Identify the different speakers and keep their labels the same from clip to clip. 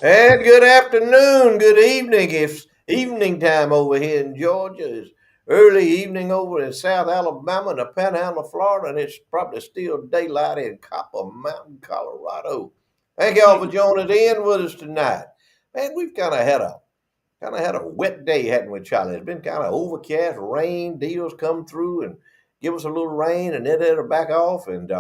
Speaker 1: And good afternoon, good evening. It's evening time over here in Georgia. It's early evening over in South Alabama and the Panhandle of Florida, and it's probably still daylight in Copper Mountain, Colorado. Thank y'all for joining in with us tonight. Man, we've kind of had a wet day, hadn't we, Charlie? It's been kind of overcast, rain, deals come through and give us a little rain, and then it'll back off. And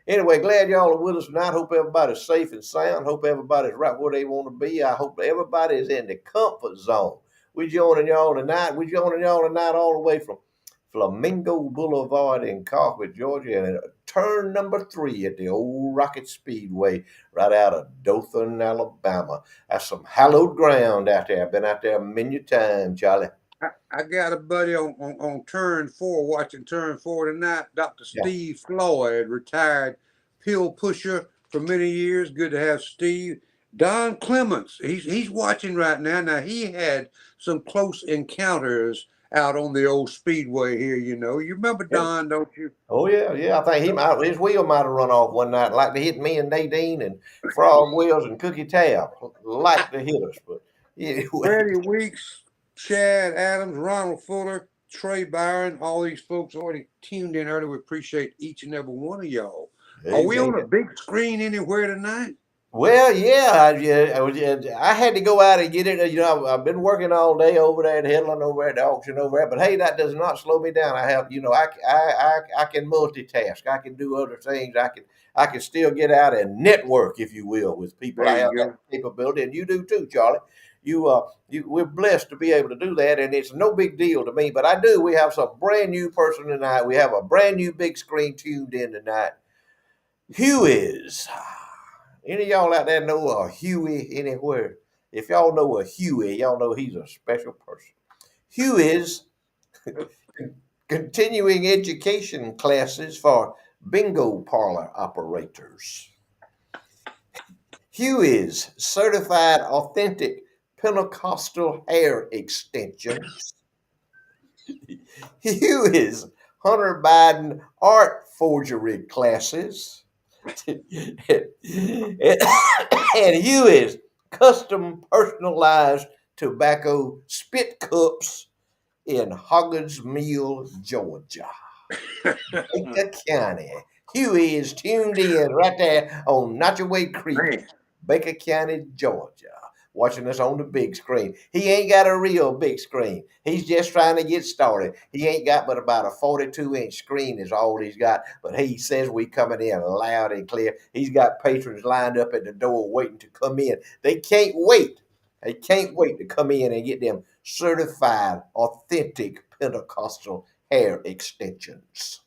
Speaker 1: anyway, glad y'all are with us tonight. Hope everybody's safe and sound. Hope everybody's right where they want to be. I hope everybody is in the comfort zone. We're joining y'all tonight. We're joining y'all tonight all the way from Flamingo Boulevard in Carthage, Georgia, and turn number 3 at the old Rocket Speedway right out of Dothan, Alabama. That's some hallowed ground out there. I've been out there many times, Charlie.
Speaker 2: I got a buddy on turn 4, watching turn 4 tonight. Dr.
Speaker 1: Yeah.
Speaker 2: Steve Floyd, retired pill pusher for many years. Good to have Steve. Don Clements, he's watching right now. Now he had some close encounters out on the old speedway here. You remember
Speaker 1: Yeah.
Speaker 2: Don, don't you?
Speaker 1: Oh yeah, yeah. I think his wheel might have run off one night, like to hit me and Nadine and Frog Wheels and Cookie Tab, like to hit us. But anyway,
Speaker 2: Freddie Weeks, Chad Adams, Ronald Fuller, Trey Byron, all these folks already tuned in early. We appreciate each and every one of y'all. Are we on a
Speaker 1: amen.
Speaker 2: big screen anywhere tonight?
Speaker 1: Well, yeah, I had to go out and get it. I've been working all day over there at Headland, over at the auction over there. But hey, that does not slow me down. I have, I can multitask. I can do other things. I can still get out and network, if you will, with people.
Speaker 2: There
Speaker 1: I have
Speaker 2: you
Speaker 1: that
Speaker 2: go.
Speaker 1: capability, and you do too, Charlie. We're blessed to be able to do that, and it's no big deal to me. But I do. We have some brand new person tonight. We have a brand new big screen tuned in tonight. Who is? Any of y'all out there know a Huey anywhere? If y'all know a Huey, y'all know he's a special person. Huey's continuing education classes for bingo parlor operators. Huey's certified authentic Pentecostal hair extensions. Huey's Hunter Biden art forgery classes. And Huey's custom personalized tobacco spit cups in Hoggins Mill, Georgia. Baker County. Huey is tuned in right there on Notchaway Creek,
Speaker 2: Man,
Speaker 1: Baker County, Georgia, watching us on the big screen. He ain't got a real big screen. He's just trying to get started. He ain't got but about a 42-inch screen is all he's got. But he says we coming in loud and clear. He's got patrons lined up at the door waiting to come in. They can't wait. They can't wait to come in and get them certified, authentic Pentecostal hair extensions.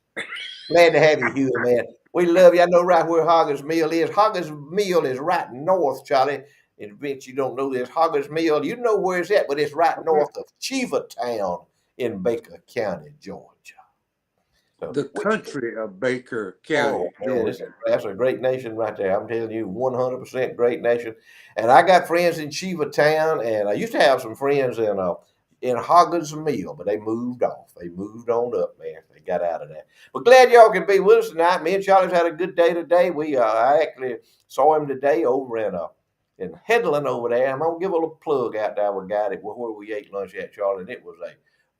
Speaker 1: Glad to have you, Huey, man. We love you. I know right where Hoggins Mill is. Hoggins Mill is right north, Charlie. In case you don't know this, Hoggins Mill, you know where it's at, but it's right north of Cheever Town in Baker County, Georgia. So,
Speaker 2: the country of Baker
Speaker 1: oh
Speaker 2: County,
Speaker 1: man,
Speaker 2: Georgia.
Speaker 1: that's a great nation right there. I'm telling you, 100% great nation. And I got friends in Cheever Town, and I used to have some friends in Hoggins Mill, but they moved off. They moved on up, man. They got out of that. But glad y'all can be with us tonight. Me and Charlie's had a good day today. I actually saw him today over in Headland over there. I'm gonna give a little plug out there. We got it where we ate lunch at, Charlie, and it was a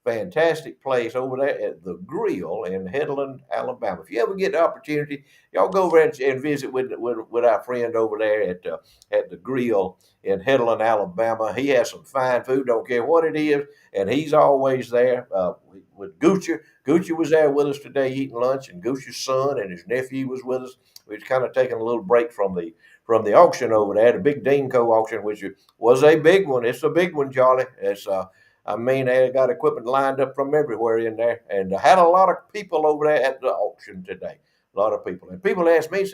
Speaker 1: fantastic place over there at the Grill in Headland, Alabama. If you ever get the opportunity, y'all go over and visit with our friend over there at the Grill in Headland, Alabama. He has some fine food, don't care what it is, and he's always there with Gucci. Gucci was there with us today eating lunch, and Gucci's son and his nephew was with us. We was kind of taking a little break from the auction over there, the big Deanco auction, which was a big one. It's a big one, Charlie. I mean, they got equipment lined up from everywhere in there, and I had a lot of people over there at the auction today. A lot of people, and people asked me,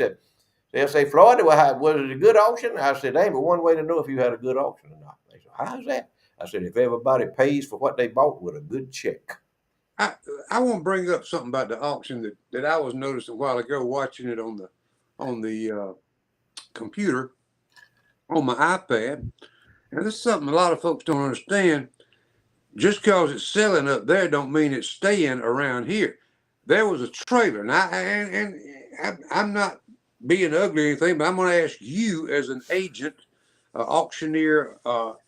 Speaker 1: they'll say, Floyd, was it a good auction? I said, ain't but one way to know if you had a good auction or not. They said, how's that? I said, if everybody pays for what they bought with a good check.
Speaker 2: I I want to bring up something about the auction that I was noticing a while ago, watching it on the computer on my iPad. And this is something a lot of folks don't understand. Just because it's selling up there, don't mean it's staying around here. There was a trailer, I'm not being ugly or anything, but I'm going to ask you, as an agent, auctioneer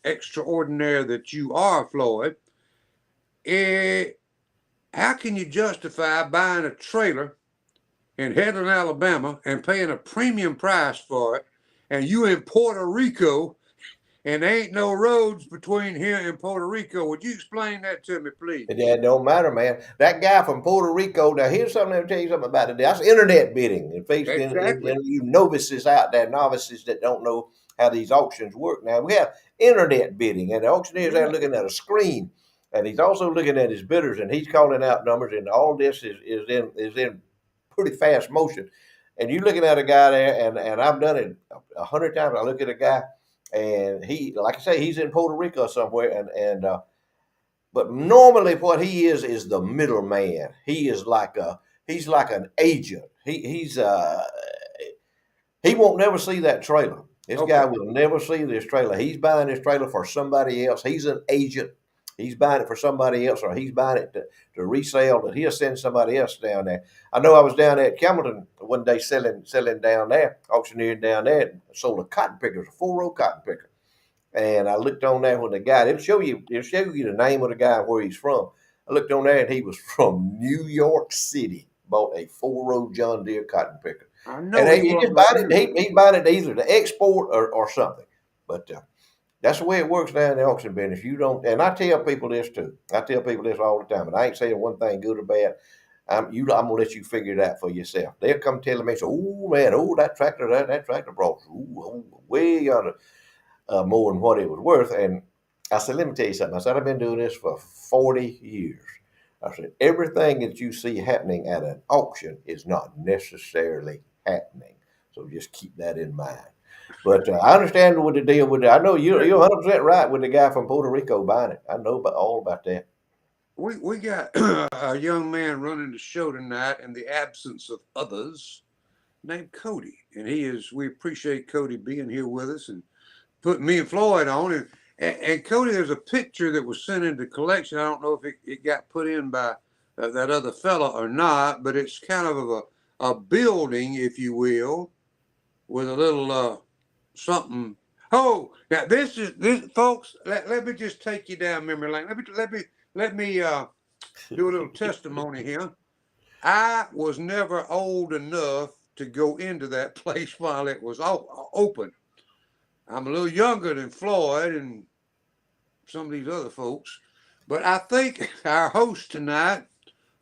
Speaker 2: extraordinaire that you are, Floyd, eh, how can you justify buying a trailer in Headland, Alabama, and paying a premium price for it, and you in Puerto Rico, and there ain't no roads between here and Puerto Rico? Would you explain that to me, please?
Speaker 1: It don't matter, man. That guy from Puerto Rico. Now, here's something. Let me tell you something about it. That's internet bidding. In case
Speaker 2: Exactly.
Speaker 1: you novices out there, novices that don't know how these auctions work. Now, we have internet bidding, and the auctioneer's there
Speaker 2: Yeah.
Speaker 1: looking at a screen, and he's also looking at his bidders, and he's calling out numbers, and all this is in pretty fast motion. And you're looking at a guy there, and I've done it 100 times. I look at a guy, and he, like I say, he's in Puerto Rico somewhere, and but normally, what he is the middleman. He's like an agent. He won't never see that trailer. This guy
Speaker 2: Okay.
Speaker 1: will never see this trailer. He's buying this trailer for somebody else. He's an agent. He's buying it for somebody else, or he's buying it to resell, that he'll send somebody else down there. I know I was down there at Campbellton one day selling down there, auctioneering down there, and sold a cotton picker, a 4-row cotton picker. And I looked on there when the guy, it'll show you the name of the guy and where he's from. I looked on there and he was from New York City, bought a 4-row John Deere cotton picker.
Speaker 2: I
Speaker 1: And
Speaker 2: know he
Speaker 1: he
Speaker 2: was
Speaker 1: just
Speaker 2: like
Speaker 1: buying
Speaker 2: you.
Speaker 1: it. He's buying it either to export or something. But that's the way it works down in the auction business. You don't, and I tell people this too. I tell people this all the time, and I ain't saying one thing good or bad. I'm gonna let you figure it out for yourself. They'll come telling me, so, oh man, oh that tractor brought way yonder more than what it was worth. And I said, let me tell you something. I said, I've been doing this for 40 years. I said, everything that you see happening at an auction is not necessarily happening. So just keep that in mind. But I understand what the deal with it. I know you're 100% right with the guy from Puerto Rico buying it. I know all about that.
Speaker 2: We got a young man running the show tonight in the absence of others named Cody. And we appreciate Cody being here with us and putting me and Floyd on. And Cody, there's a picture that was sent into collection. I don't know if it got put in by that other fella or not, but it's kind of a building, if you will, with a little something. Oh, now this folks. Let me just take you down memory lane. Let me do a little testimony here. I was never old enough to go into that place while it was open. I'm a little younger than Floyd and some of these other folks, but I think our host tonight,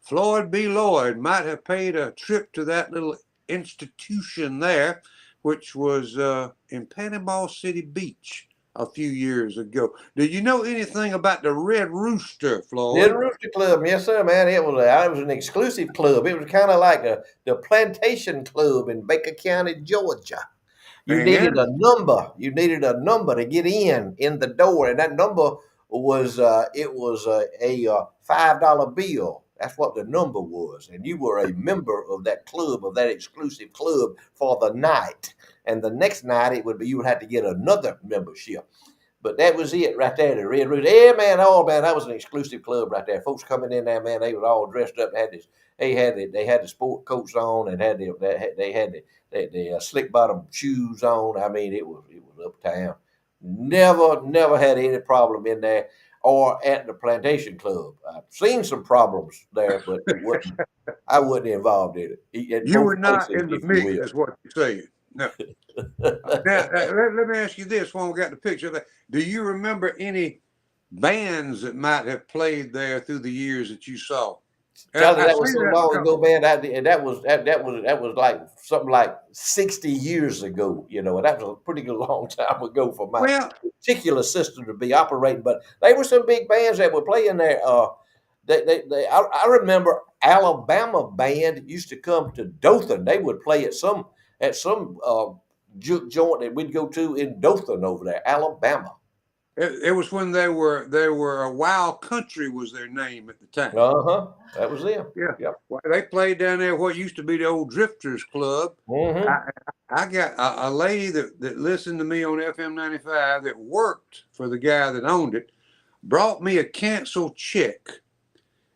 Speaker 2: Floyd B. Lloyd, might have paid a trip to that little institution there, which was in Panama City Beach a few years ago. Do you know anything about the Red Rooster,
Speaker 1: Yeah, the
Speaker 2: Floyd?
Speaker 1: Rooster Club, yes, sir, man. It was an exclusive club. It was kind of like the Plantation Club in Baker County, Georgia. You needed
Speaker 2: And
Speaker 1: a number. You needed a number to get in the door, and that number was a $5 bill. That's what the number was, and you were a member of that club, of that exclusive club for the night. And the next night, you would have to get another membership. But that was it right there, the Red Rooster. Yeah, man, oh man, that was an exclusive club right there. Folks coming in there, man, they was all dressed up. They had the sport coats on, and they had the slick bottom shoes on. I mean, it was uptown. Never had any problem in there or at the Plantation Club. I've seen some problems there, but I wasn't involved in it. At
Speaker 2: you
Speaker 1: both
Speaker 2: were not
Speaker 1: places,
Speaker 2: in the
Speaker 1: if you
Speaker 2: mix,
Speaker 1: will.
Speaker 2: is what you're saying. No. Now, let me ask you this when we got the picture. Do you remember any bands that might have played there through the years that you saw?
Speaker 1: Charlie,
Speaker 2: I
Speaker 1: that
Speaker 2: say
Speaker 1: was so
Speaker 2: that
Speaker 1: long
Speaker 2: because,
Speaker 1: ago, man. That was like something like 60 years ago, and that was a pretty good long time ago for my
Speaker 2: well,
Speaker 1: particular system to be operating. But they were some big bands that were playing there. I remember Alabama band used to come to Dothan. They would play at some joint that we'd go to in Dothan over there, Alabama.
Speaker 2: it was when they were a Wild Country was their name at the time.
Speaker 1: Uh-huh. That was them.
Speaker 2: Yeah,
Speaker 1: Yep.
Speaker 2: well, they played down there what used to be the old Drifters Club.
Speaker 1: Mm-hmm.
Speaker 2: I, I got a lady that listened to me on FM 95 that worked for the guy that owned it, brought me a canceled check,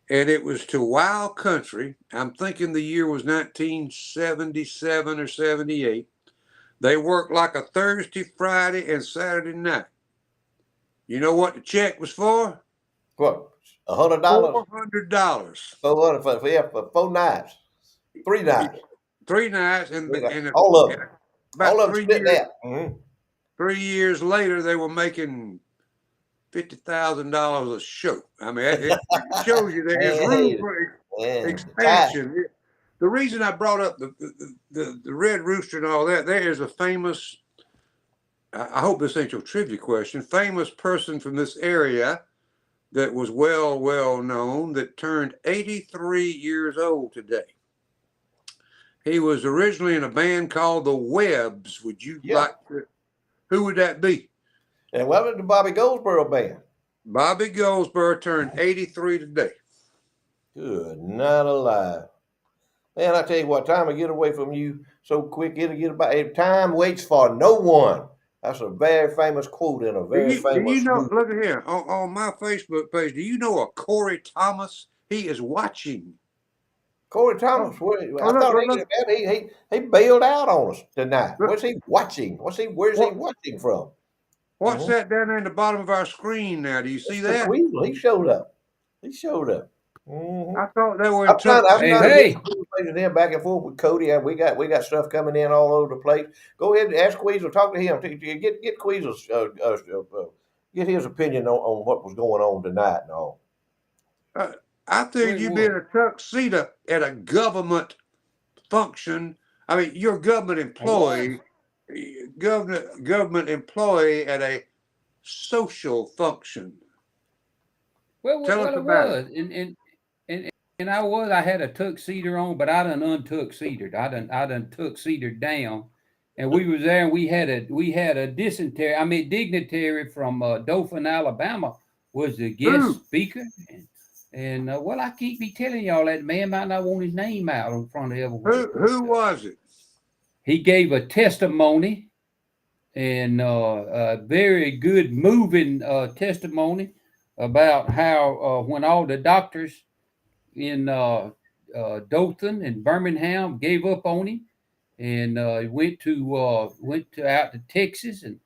Speaker 2: and it was to Wild Country. I'm thinking the year was 1977 or 78. They worked like a Thursday, Friday, and Saturday night. You know what the check was for?
Speaker 1: What? $100?
Speaker 2: $400.
Speaker 1: 400 for 4 nights, 3 nights,
Speaker 2: 3 nights,
Speaker 1: 3 nights.
Speaker 2: and
Speaker 1: All of them. All
Speaker 2: about
Speaker 1: of them
Speaker 2: three
Speaker 1: split
Speaker 2: years
Speaker 1: that. Mm-hmm.
Speaker 2: 3 years later, they were making $50,000 a show. I mean, it shows you there is room
Speaker 1: Hey,
Speaker 2: for
Speaker 1: man, the time.
Speaker 2: expansion. The reason I brought up the Red Rooster and all that, there is a famous, I hope this ain't your trivia question, famous person from this area that was well known that turned 83 years old today. He was originally in a band called the Webbs. Would you
Speaker 1: Yeah.
Speaker 2: like to? Who would that be?
Speaker 1: And welcome to Bobby Goldsboro Band.
Speaker 2: Bobby Goldsboro turned 83 today.
Speaker 1: Good, not alive. Man, I tell you what, time to get away from you. so quick it'll get about. If time waits for no one. That's a very famous quote in a very
Speaker 2: Do you
Speaker 1: famous
Speaker 2: know?
Speaker 1: movie.
Speaker 2: Look at here on my Facebook page. Do you know a Corey Thomas? He is watching.
Speaker 1: Corey
Speaker 2: Oh,
Speaker 1: Thomas,
Speaker 2: oh
Speaker 1: I thought
Speaker 2: look,
Speaker 1: he bailed out on us tonight.
Speaker 2: look.
Speaker 1: Where's he watching? Where's he
Speaker 2: What
Speaker 1: watching from?
Speaker 2: what's
Speaker 1: Mm-hmm.
Speaker 2: that down there in the bottom of our screen now? Do you see
Speaker 1: Mr.
Speaker 2: that?
Speaker 1: Queasel, he showed up. He showed up. Mm-hmm.
Speaker 2: I thought they were in
Speaker 1: I'm
Speaker 3: Hey,
Speaker 1: trying to
Speaker 2: tuxedo.
Speaker 1: get
Speaker 3: hey,
Speaker 1: some conversation in back and forth with Cody. We got stuff coming in all over the place. Go ahead and ask Queasel. Talk to him. Get Queasel's get his opinion on what was going on tonight and all.
Speaker 2: Uh, I figured
Speaker 3: wait,
Speaker 2: you'd be in
Speaker 3: what?
Speaker 2: a tuxedo at a government function. I mean, you're a
Speaker 3: I was.
Speaker 2: government employee at a social function. Tell us
Speaker 3: Well, it
Speaker 2: about it.
Speaker 3: was, and I was. I had a tuxedo on, but I done untuxedoed. I done tuxedoed down, and we was there, and we had a dysentery. I mean, dignitary from Dothan, Alabama, was the guest
Speaker 2: Who
Speaker 3: speaker, and well, I keep be telling y'all that man might not want his name out in front of everyone, but
Speaker 2: who was it?
Speaker 3: he gave a testimony and a very good, moving testimony about how when all the doctors in Dothan and Birmingham gave up on him, and went to out to Texas and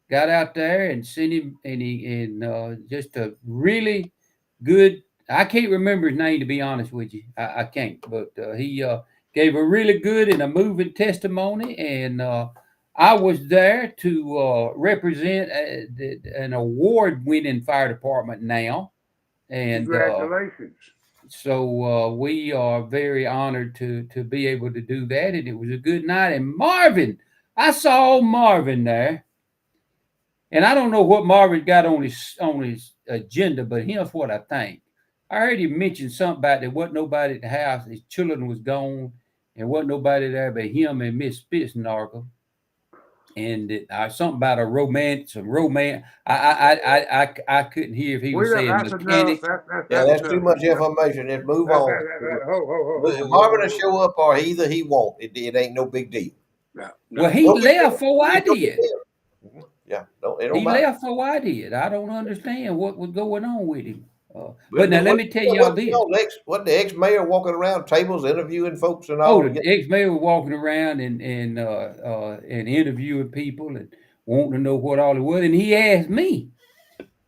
Speaker 3: got out there and sent him, and just a really good. I can't remember his name, to be honest with you. I can't, but he gave a really good and a moving testimony, and I was there to represent an award-winning fire department now, and
Speaker 2: Congratulations.
Speaker 3: so we are very honored to be able to do that, and it was a good night. And Marvin, I saw Marvin there, and I don't know what Marvin got on his agenda, but here's what I think. I heard him mention something about there wasn't nobody at the house. His children was gone, and wasn't nobody there but him and Miss Spitznagel. And something about some romance. I couldn't hear if he
Speaker 2: We
Speaker 3: was
Speaker 2: don't,
Speaker 3: saying
Speaker 2: that's enough.
Speaker 3: mechanics.
Speaker 1: Yeah,
Speaker 2: That's
Speaker 1: that's too
Speaker 2: enough.
Speaker 1: much information. Let's move on. Marvin will show up, or either he won't. It ain't no big deal.
Speaker 2: No,
Speaker 3: Well,
Speaker 2: no.
Speaker 3: he
Speaker 1: Don't get
Speaker 3: left before I did.
Speaker 1: Yeah, it don't
Speaker 3: He
Speaker 1: matter.
Speaker 3: left before I did. I don't understand what was going on with him. But
Speaker 1: But
Speaker 3: now let me tell y'all this.
Speaker 1: what the ex mayor walking around tables interviewing folks and
Speaker 3: Oh,
Speaker 1: all?
Speaker 3: the ex-mayor was walking around and interviewing people and wanting to know what all it was. And he asked me,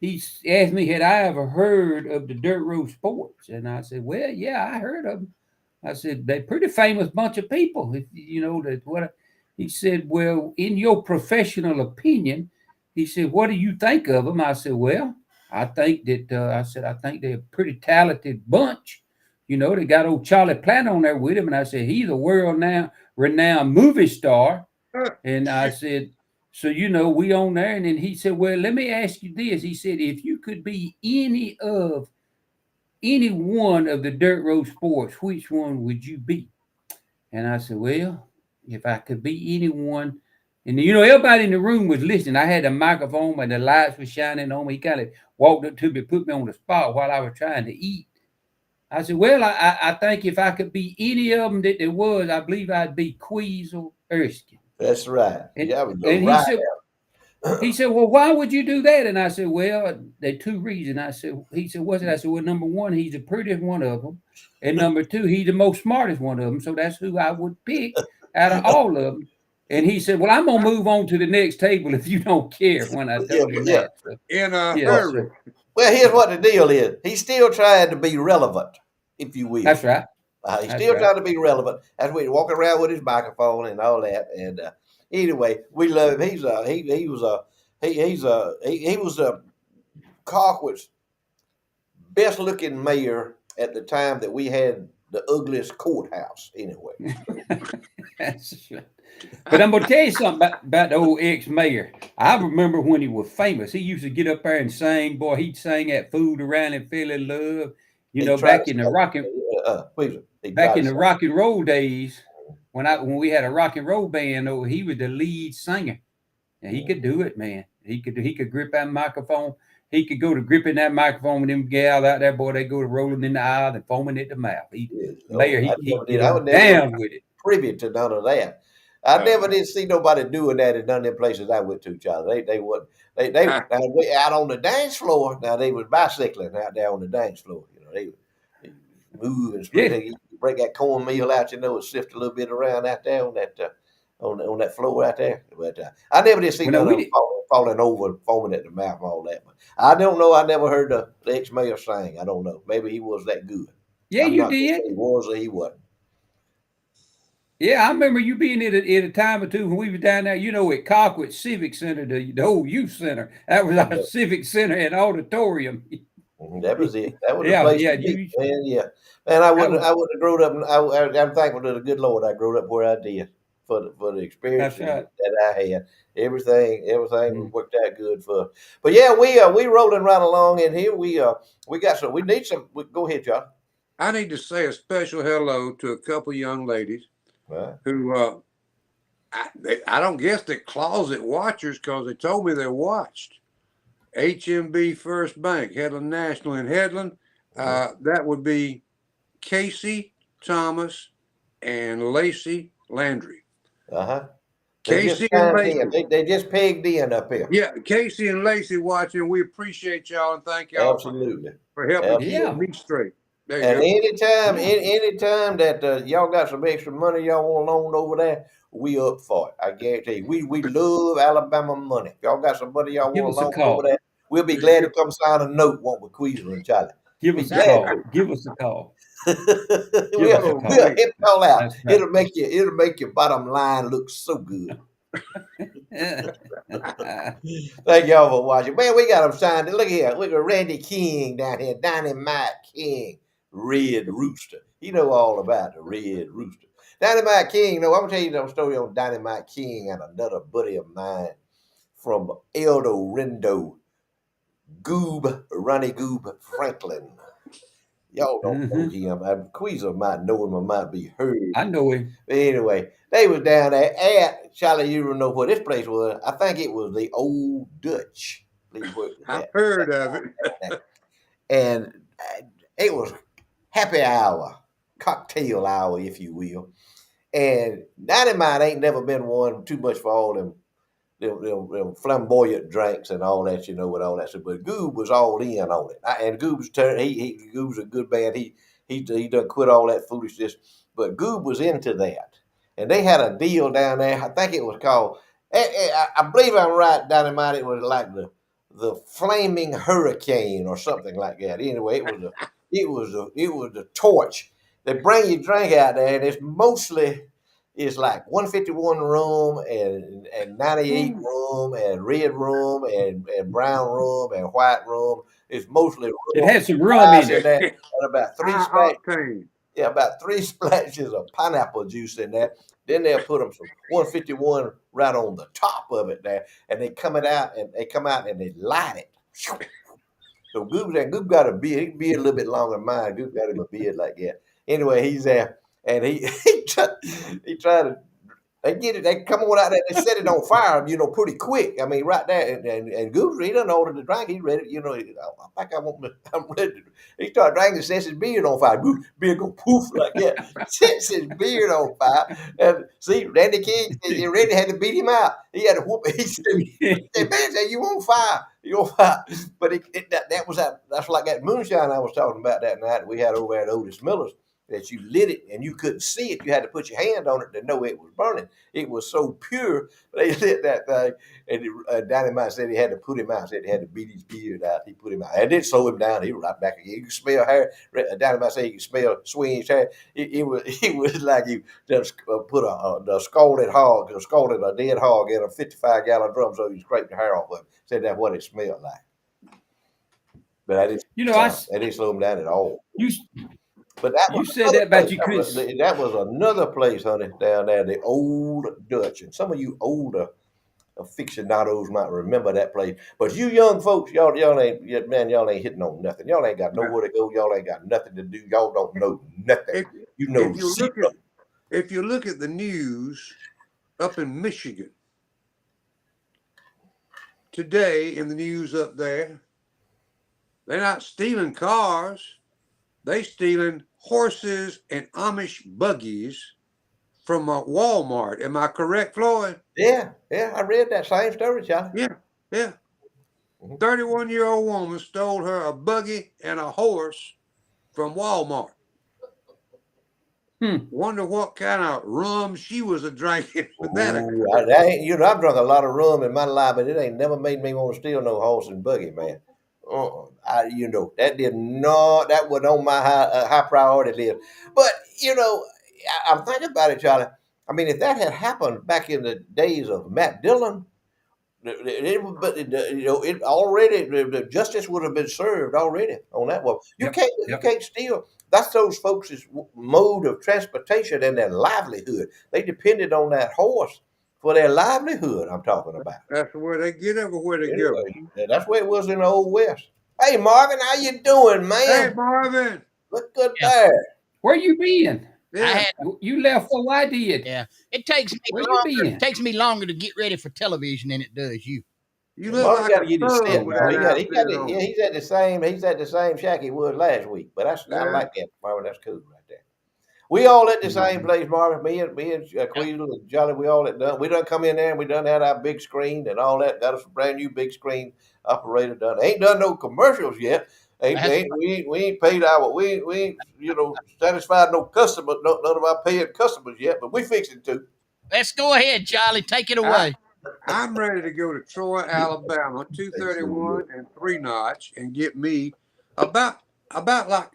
Speaker 3: had I ever heard of the Dirt Road Sports? And I said, well, yeah, I heard of them. I said, they're pretty famous bunch of people. He said, well, in your professional opinion, he said, what do you think of them? I said, well, I think they're a pretty talented bunch. They got old Charlie Platt on there with him. And I said, he's a world now renowned movie star. And I said, so, we on there. And then he said, well, let me ask you this. He said, if you could be any one of the dirt road sports, which one would you be? And I said, well, if I could be anyone, and everybody in the room was listening. I had a microphone and the lights were shining on me. He kind of walked up to me, put me on the spot while I was trying to eat. I said, well, I think if I could be any of them that there was, I believe I'd be Queasel Erskine.
Speaker 1: That's right.
Speaker 3: And,
Speaker 1: Yeah, we go
Speaker 3: and
Speaker 1: right.
Speaker 3: he said, well, why would you do that? And I said, well, there are two reasons. He said, what's it? I said, well, number one, he's the prettiest one of them. And number two, he's the most smartest one of them. So that's who I would pick out of all of them. And he said, well, I'm going to move on to the next table if you don't care when I told him that. So,
Speaker 2: In a
Speaker 3: yeah,
Speaker 2: hurry.
Speaker 1: Well, here's what the deal is. He's still trying to be relevant, if you will.
Speaker 3: that's right.
Speaker 1: He's
Speaker 3: That's
Speaker 1: still
Speaker 3: right.
Speaker 1: trying to be relevant. That's why he's walking around with his microphone and all that. And anyway, we love him. He was Colquitt's best looking mayor at the time that we had the ugliest courthouse. Anyway,
Speaker 3: That's right. But I'm gonna tell you something about the old ex-mayor. I remember when he was famous. He used to get up there and sing. Boy, he'd sing that "Fooled Around and Fell in Love." Back in the rock and roll days, when we had a rock and roll band, he was the lead singer, and he could do it, man. He could grip that microphone. He could go to gripping that microphone with them gals out there, boy. They go to rolling in the aisle and foaming at the mouth. Mayor, he get
Speaker 1: I
Speaker 3: on
Speaker 1: would never
Speaker 3: down with it.
Speaker 1: privy to none of that. I never did see nobody doing that in none of them places I went to, Charlie. They wouldn't. They now, out on the dance floor. Now they was bicycling out there on the dance floor. You know, they move and split.
Speaker 3: Yeah.
Speaker 1: They break that cornmeal out. You know, and sift a little bit around out there on that on that floor out there. But I never did see
Speaker 3: Well, now
Speaker 1: none
Speaker 3: we
Speaker 1: of them
Speaker 3: did.
Speaker 1: falling over, foaming at the mouth, and all that. But I don't know. I never heard the ex-mayor sing. I don't know. Maybe he was that good.
Speaker 3: Yeah,
Speaker 1: I'm
Speaker 3: you
Speaker 1: not gonna say
Speaker 3: did.
Speaker 1: he was or he wasn't.
Speaker 3: Yeah, I remember you being at a time or two when we were down there, at Colquitt Civic Center, the old youth center. That was our civic center and auditorium.
Speaker 1: That was it. That was the
Speaker 3: Yeah,
Speaker 1: place
Speaker 3: yeah,
Speaker 1: to be, man. Yeah, man.
Speaker 3: that was
Speaker 1: I wouldn't have grown up. I'm thankful to the good Lord I grew up where I did for the
Speaker 3: that's
Speaker 1: experiences
Speaker 3: right.
Speaker 1: that I had. Everything
Speaker 3: Mm.
Speaker 1: worked out good for. But yeah, we rolling right along in here. We got some. We need some. Go ahead, John.
Speaker 2: I need to say a special hello to a couple young ladies
Speaker 1: Right.
Speaker 2: who I don't guess they're closet watchers because they told me they watched HMB First Bank, Headland National in Headland. That would be Casey Thomas and Lacey Landry.
Speaker 1: Uh huh. They just
Speaker 2: Casey and
Speaker 1: chimed in.
Speaker 2: Lacey.
Speaker 1: They just pegged in up here.
Speaker 2: Yeah, Casey and Lacey watching. We appreciate y'all and thank y'all
Speaker 1: Absolutely.
Speaker 2: for helping keep
Speaker 3: Yeah.
Speaker 2: me straight. There you
Speaker 1: And
Speaker 2: go.
Speaker 1: anytime that y'all got some extra money y'all want loaned over there, we up for it. I guarantee you. We love Alabama money. If y'all got some money y'all
Speaker 3: Give
Speaker 1: want
Speaker 3: us a
Speaker 1: loaned over
Speaker 3: call.
Speaker 1: there, we'll be glad to come sign a note, won't we, Queezer and Charlie?
Speaker 3: Give
Speaker 1: Be
Speaker 3: us a
Speaker 1: glad
Speaker 3: call.
Speaker 1: to.
Speaker 3: Give us a call. Give us a
Speaker 1: we'll
Speaker 2: Oh,
Speaker 3: call.
Speaker 1: help y'all out.
Speaker 3: That's right.
Speaker 1: It'll make your bottom line look so good. Thank y'all for watching. Man, we got them signed. Look here. Look at Randy King down here. Dynamite King. Red Rooster. You know all about the Red Rooster. Dynamite King. No, I'm going to tell you a story on Dynamite King and another buddy of mine from El Dorado. Ronnie Goob Franklin. Y'all don't know him. Queezer might know him or might be heard.
Speaker 3: I know him.
Speaker 1: But anyway, they was down there at Charlie. You don't know what this place was. I think it was the Old Dutch.
Speaker 2: I've heard of it.
Speaker 1: And it was happy hour, cocktail hour, if you will. And Dynamite ain't never been one too much for all them flamboyant drinks and all that, with all that stuff. But Goob was all in on it. And Goob's a good man. He done quit all that foolishness. But Goob was into that. And they had a deal down there. I think it was called, I believe I'm right, Dynamite. It was like the Flaming Hurricane or something like that. Anyway, it was the torch. They bring your drink out there, and it's like 151 room and 98 room and red room and brown room and white room. It's mostly
Speaker 3: It
Speaker 1: rum.
Speaker 3: had some rum in
Speaker 1: In
Speaker 3: it.
Speaker 1: there, and about
Speaker 2: High octane.
Speaker 1: about three splashes of pineapple juice in there. Then they'll put them some 151 right on the top of it there, and they come out and they light it. So Goop got a beard. He can be a little bit longer than mine. Goop got him a beard like that. Anyway, he's there, and he tried to. They get it. They come on out there. They set it on fire, pretty quick. I mean, right there. And Goose, he done ordered the drink. He's ready. I think I'm ready. He started drinking, sets his beard on fire. Beard go poof like that. Sets his beard on fire. And see, Randy King, Randy had to beat him out. He had to whoop. He said, "Man, say you on fire. You on fire." But that's like that moonshine I was talking about that night that we had over at Otis Miller's. That you lit it and you couldn't see it. You had to put your hand on it to know it was burning. It was so pure. They lit that thing. And Dynamite said he had to put him out. Said he had to beat his beard out. He put him out. I did slow him down. He was right back again. You can smell hair. Dynamite said you can smell swinging hair. It was like you just put a scalded a dead hog in a 55-gallon drum so you scrape the hair off of him. Said that's what it smelled like. But I didn't slow him down at all. But
Speaker 3: You said that about you, Chris.
Speaker 1: That was another place, honey, down there, the Old Dutch. And some of you older aficionados might remember that place. But you young folks, y'all ain't hitting on nothing. Y'all ain't got nowhere to go. Y'all ain't got nothing to do. Y'all don't know nothing.
Speaker 2: If you look at the news up in Michigan today, in the news up there, they're not stealing cars. They stealing horses and Amish buggies from Walmart. Am I correct, Floyd?
Speaker 1: Yeah, I read that same story, Charlie.
Speaker 2: Yeah, yeah.
Speaker 1: Mhm.
Speaker 2: 31-year-old woman stole her a buggy and a horse from Walmart. Wonder what kind of rum she was a drinking when that
Speaker 1: Ooh,
Speaker 2: occurred.
Speaker 1: that ain't, I've drunk a lot of rum in my life, but it ain't never made me want to steal no horse and buggy, man. That did not, that was on my high priority list. But, I'm thinking about it, Charlie. I mean, if that had happened back in the days of Matt Dillon, it already, the justice would have been served already on that one. You
Speaker 3: Yep.
Speaker 1: can't, you
Speaker 3: Yep.
Speaker 1: can't steal. That's those folks' mode of transportation and their livelihood. They depended on that horse for their livelihood. I'm talking about.
Speaker 2: That's where they get everywhere they go.
Speaker 1: Anyway, that's where it was in the old west. Hey, Marvin, how you doing,
Speaker 2: Hey,
Speaker 1: man?
Speaker 2: Marvin.
Speaker 1: Look good
Speaker 4: Yeah.
Speaker 1: there.
Speaker 3: Where you been?
Speaker 4: I
Speaker 2: Yeah.
Speaker 4: had,
Speaker 3: You left for I did.
Speaker 4: yeah. It takes me
Speaker 3: Where you
Speaker 4: longer.
Speaker 3: been?
Speaker 4: It takes me longer to get ready for television than it does you.
Speaker 2: You
Speaker 1: Yeah,
Speaker 2: look
Speaker 1: Marvin
Speaker 2: like
Speaker 1: got
Speaker 2: a
Speaker 1: to get his
Speaker 2: thug
Speaker 1: set,
Speaker 2: with
Speaker 1: man.
Speaker 2: that
Speaker 1: He got
Speaker 2: outfit
Speaker 1: it. Yeah,
Speaker 2: on.
Speaker 1: he's at the same shack he was last week. But I
Speaker 2: Yeah.
Speaker 1: like that, Marvin. That's cool right there. We all at the same
Speaker 3: Mhm.
Speaker 1: place, Marvin. Me and Queasel and Jolly. We all at done. We done come in there and we done had our big screen and all that. Got us a brand new big screen operator done. Ain't done no commercials yet.
Speaker 4: That's
Speaker 1: We ain't paid our we ain't satisfied no customer none of our paying customers yet. But we fixing to.
Speaker 4: Let's go ahead, Charlie. Take it
Speaker 2: I,
Speaker 4: away.
Speaker 2: I'm ready to go to Troy, Alabama, 231 and 3 notch, and get me about like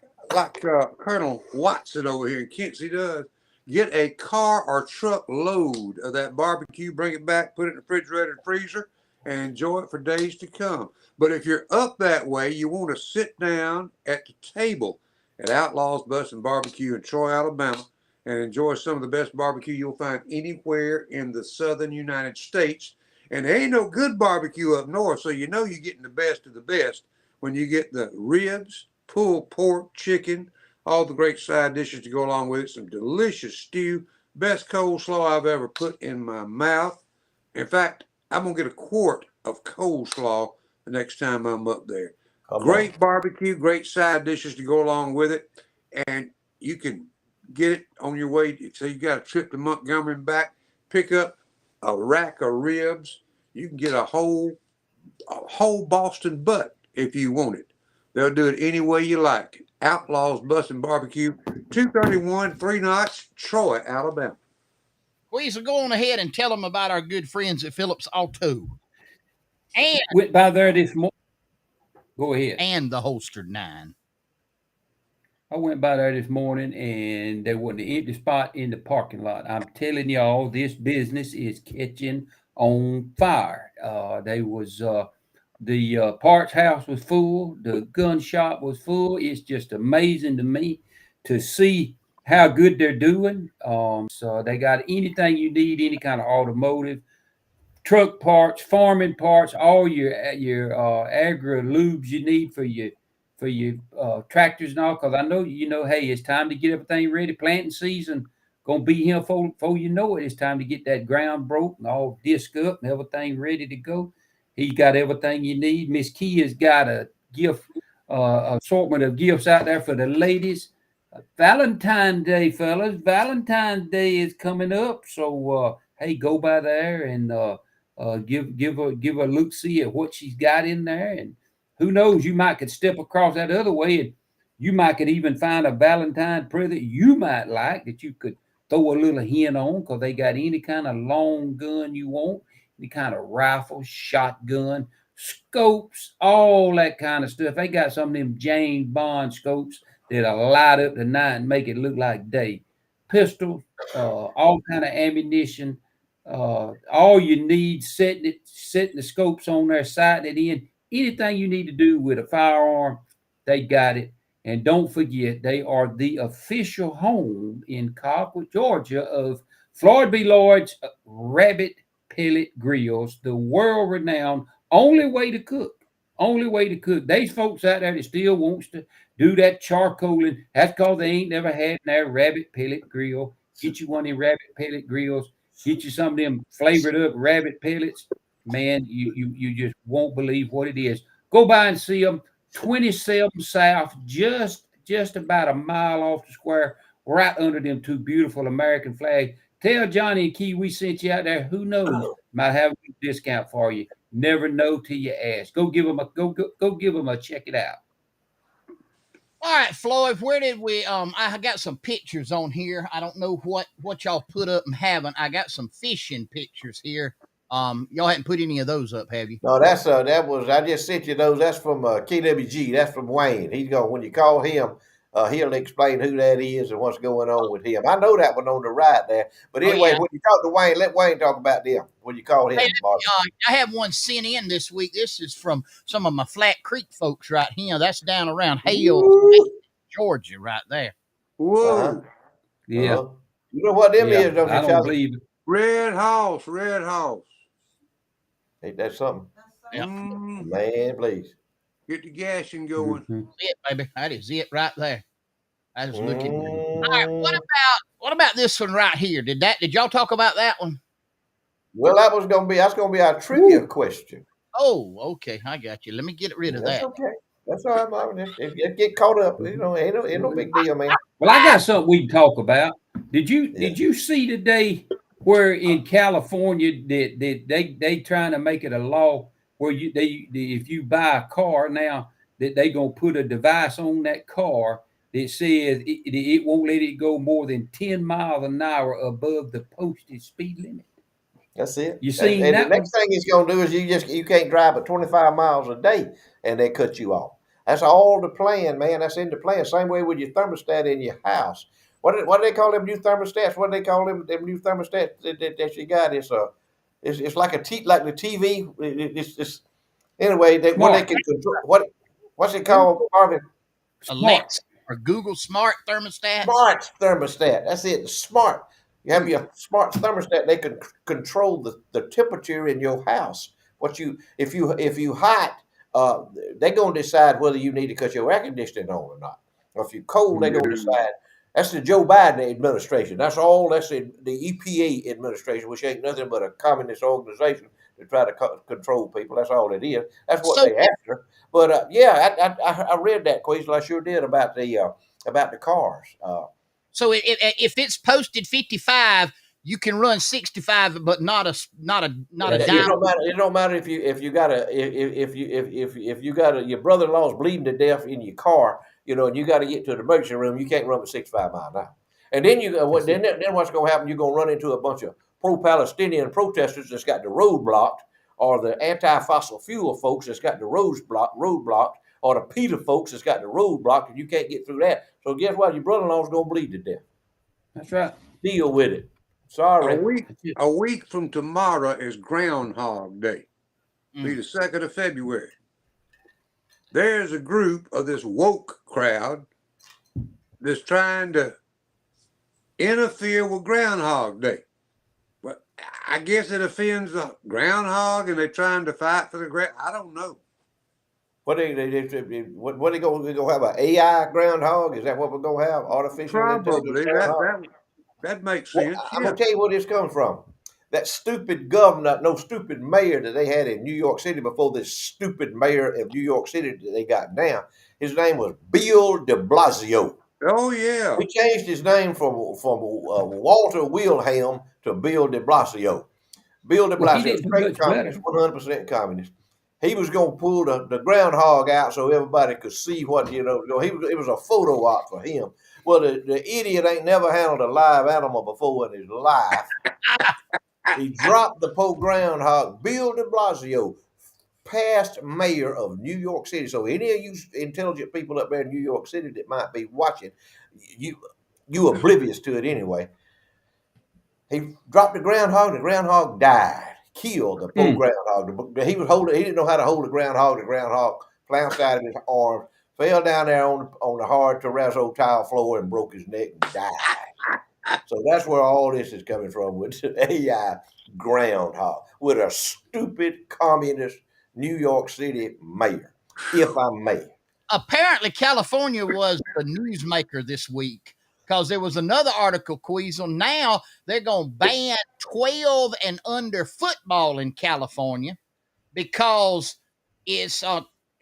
Speaker 2: Colonel Watson over here in Kensey does. Get a car or truck load of that barbecue, bring it back, put it in the refrigerator and freezer, and enjoy it for days to come. But if you're up that way, you want to sit down at the table at Outlaws Bus and Barbecue in Troy, Alabama, and enjoy some of the best barbecue you'll find anywhere in the southern United States. And there ain't no good barbecue up north, so you know you're getting the best of the best when you get the ribs, pulled pork, chicken, all the great side dishes to go along with it, some delicious stew, best coleslaw I've ever put in my mouth. In fact, I'm going to get a quart of coleslaw the next time I'm up there.
Speaker 1: Come on.
Speaker 2: Great barbecue, great side dishes to go along with it, and you can get it on your way. So you got a trip to Montgomery and back, pick up a rack of ribs. You can get a whole Boston butt if you want it. They'll do it any way you like. Outlaws Bus and Barbecue, 231 3 Knots, Troy, Alabama.
Speaker 4: Weasel, go on ahead and tell them about our good friends at Phillips Auto and
Speaker 3: Went by there this morning. Go ahead.
Speaker 4: and the Holstered 9.
Speaker 3: I went by there this morning and there wasn't an empty spot in the parking lot. I'm telling y'all, this business is catching on fire. The parts house was full, the gun shop was full. It's just amazing to me to see how good they're doing. So they got anything you need, any kind of automotive, truck parts, farming parts, all your agri lubes you need for your tractors and all. Because I know hey, it's time to get everything ready. Planting season gonna be here before you know it. It's time to get that ground broke and all disc up and everything ready to go. He's got everything you need. Miss Kia's got a gift assortment of gifts out there for the ladies. Valentine's Day, fellas. Valentine's Day is coming up, so hey, go by there and give a look see at what she's got in there, and who knows, you might could step across that other way, and you might could even find a Valentine present you might like that you could throw a little hint on, because they got any kind of long gun you want, any kind of rifle, shotgun, scopes, all that kind of stuff. They got some of them James Bond scopes that'll light up the night and make it look like day. Pistols, all kind of ammunition, all you need, setting the scopes on there, sighting it in. Anything you need to do with a firearm, they got it. And don't forget, they are the official home in Colquitt, Georgia, of Floyd B. Lloyd's Rabbit Pellet Grills, the world renowned only way to cook. Only way to cook. There's folks out there that still wants to do that charcoaling. That's because they ain't never had their rabbit pellet grill. Get you one of them rabbit pellet grills. Get you some of them flavored up rabbit pellets. Man, you just won't believe what it is. Go by and see them. 27 South, just about a mile off the square, right under them two beautiful American flags. Tell Johnny and Key we sent you out there. Who knows? Might have a discount for you. Never know till you ask. Go give them a go give them a check it out.
Speaker 4: All right, Floyd, where did we I got some pictures on here. I don't know what y'all put up and haven't. I got some fishing pictures here. Y'all hadn't put any of those up, have you?
Speaker 1: No, that's that was I just sent you those. That's from KWG. That's from Wayne. He's going when you call him, he'll explain who that is and what's going on with him. I know that one on the right there. But
Speaker 4: Oh,
Speaker 1: anyway,
Speaker 4: yeah.
Speaker 1: when you talk to Wayne, let Wayne talk about them when you call him.
Speaker 4: Hey,
Speaker 1: Martin.
Speaker 4: I have one sent in this week. This is from some of my Flat Creek folks right here. That's down around Hale, Georgia, right there.
Speaker 2: Whoa.
Speaker 3: Yeah.
Speaker 1: You know what them
Speaker 3: Yeah.
Speaker 1: is, don't you,
Speaker 3: I don't
Speaker 1: Charlie?
Speaker 3: believe it.
Speaker 2: Red House, Red House.
Speaker 1: Ain't that something?
Speaker 4: Yep.
Speaker 1: Man, please.
Speaker 2: Get the gashing going.
Speaker 3: Mhm.
Speaker 4: That's it, baby. That is it right there. I was looking. All right,
Speaker 1: Mm,
Speaker 4: what about this one right here? Did y'all talk about that one?
Speaker 1: well, that's gonna be our trivia question.
Speaker 4: Oh, okay. I got you. Let me get rid of
Speaker 1: That's
Speaker 4: that.
Speaker 1: okay. That's all right, Marvin. Just get caught up. You know, ain't no big deal, man.
Speaker 3: Well, I got something we can talk about. Did
Speaker 1: Yeah.
Speaker 3: you see today where in California that they trying to make it a law where if you buy a car now that they gonna put a device on that car that says it won't let it go more than 10 miles an hour above the posted speed limit.
Speaker 1: That's it.
Speaker 3: You seen
Speaker 1: And the
Speaker 3: that one?
Speaker 1: next thing he's gonna do is you can't drive at 25 miles a day, and they cut you off. That's all the plan, man. That's in the plan. Same way with your thermostat in your house. What do they call them new thermostats? What do they call them new thermostats that you got? It's like like the TV. It's anyway. What they
Speaker 3: Smart.
Speaker 1: can control. What's it called, Marvin?
Speaker 3: Smart.
Speaker 4: Alexa or Google Smart thermostats.
Speaker 1: Smart thermostat. That's it. Smart. You have
Speaker 2: Hmm.
Speaker 1: your smart thermostat. They can control the temperature in your house. If you hot, uh, they're gonna decide whether you need to cut your air conditioning on or not. Or if you're cold, they're gonna decide. That's the Joe Biden administration. That's all. That's the EPA administration, which ain't nothing but a communist organization to try to control people. That's all it is. That's what
Speaker 4: So
Speaker 1: they after. But yeah, I read that, Queasel. I sure did about the cars.
Speaker 4: so if it's posted 55, you can run 65, but not a
Speaker 3: That's
Speaker 1: It
Speaker 4: dime.
Speaker 3: it.
Speaker 1: don't matter. It don't matter if you got a if you got your brother-in-law's bleeding to death in your car, you know, and you got to get to the emergency room. You can't run at 65 miles an hour. And then then what's going to happen? You're going to run into a bunch of pro-Palestinian protesters that's got the road blocked, or the anti-fossil fuel folks that's got the road blocked, or the PETA folks that's got the road blocked, and you can't get through that. So guess what? Your brother-in-law's going to bleed to death.
Speaker 3: That's right.
Speaker 1: Deal with it.
Speaker 2: A
Speaker 1: Sorry.
Speaker 2: week,
Speaker 3: That's it.
Speaker 2: a week from tomorrow is Groundhog Day. Be
Speaker 4: Mm.
Speaker 2: the 2nd of February. There's a group of this woke crowd that's trying to interfere with Groundhog Day. But I guess it offends the groundhog, and they're trying to fight for the ground. I don't know.
Speaker 1: What they gonna have an AI groundhog? Is that what we're gonna have? Artificial intelligence
Speaker 2: Probably
Speaker 1: groundhog?
Speaker 2: that makes
Speaker 1: Well,
Speaker 2: sense.
Speaker 1: I'm
Speaker 2: Yeah.
Speaker 1: gonna tell you where this comes from. That stupid governor, no stupid mayor that they had in New York City before this stupid mayor of New York City that they got now. His name was Bill de Blasio.
Speaker 2: Oh yeah.
Speaker 1: He changed his name from Walter Wilhelm to Bill de Blasio. Bill de
Speaker 3: Well, he
Speaker 1: Blasio,
Speaker 3: didn't do
Speaker 1: straight
Speaker 3: much
Speaker 1: communist,
Speaker 3: better.
Speaker 1: 100% communist. He was going to pull the groundhog out so everybody could see what, you know, it was a photo op for him. Well, the idiot ain't never handled a live animal before in his life. He dropped the poor groundhog. Bill de Blasio, past mayor of New York City. So any of you intelligent people up there in New York City that might be watching, you oblivious to it anyway. He dropped the groundhog. The groundhog died, killed the poor groundhog. He was holding. He didn't know how to hold a groundhog. The groundhog flounced out of his arms, fell down there on the hard terrazzo tile floor, and broke his neck and died. So that's where all this is coming from with AI groundhog, with a stupid communist New York City mayor, if I may.
Speaker 4: Apparently, California was the newsmaker this week because there was another article, Queasel. Now they're going to ban 12 and under football in California because it's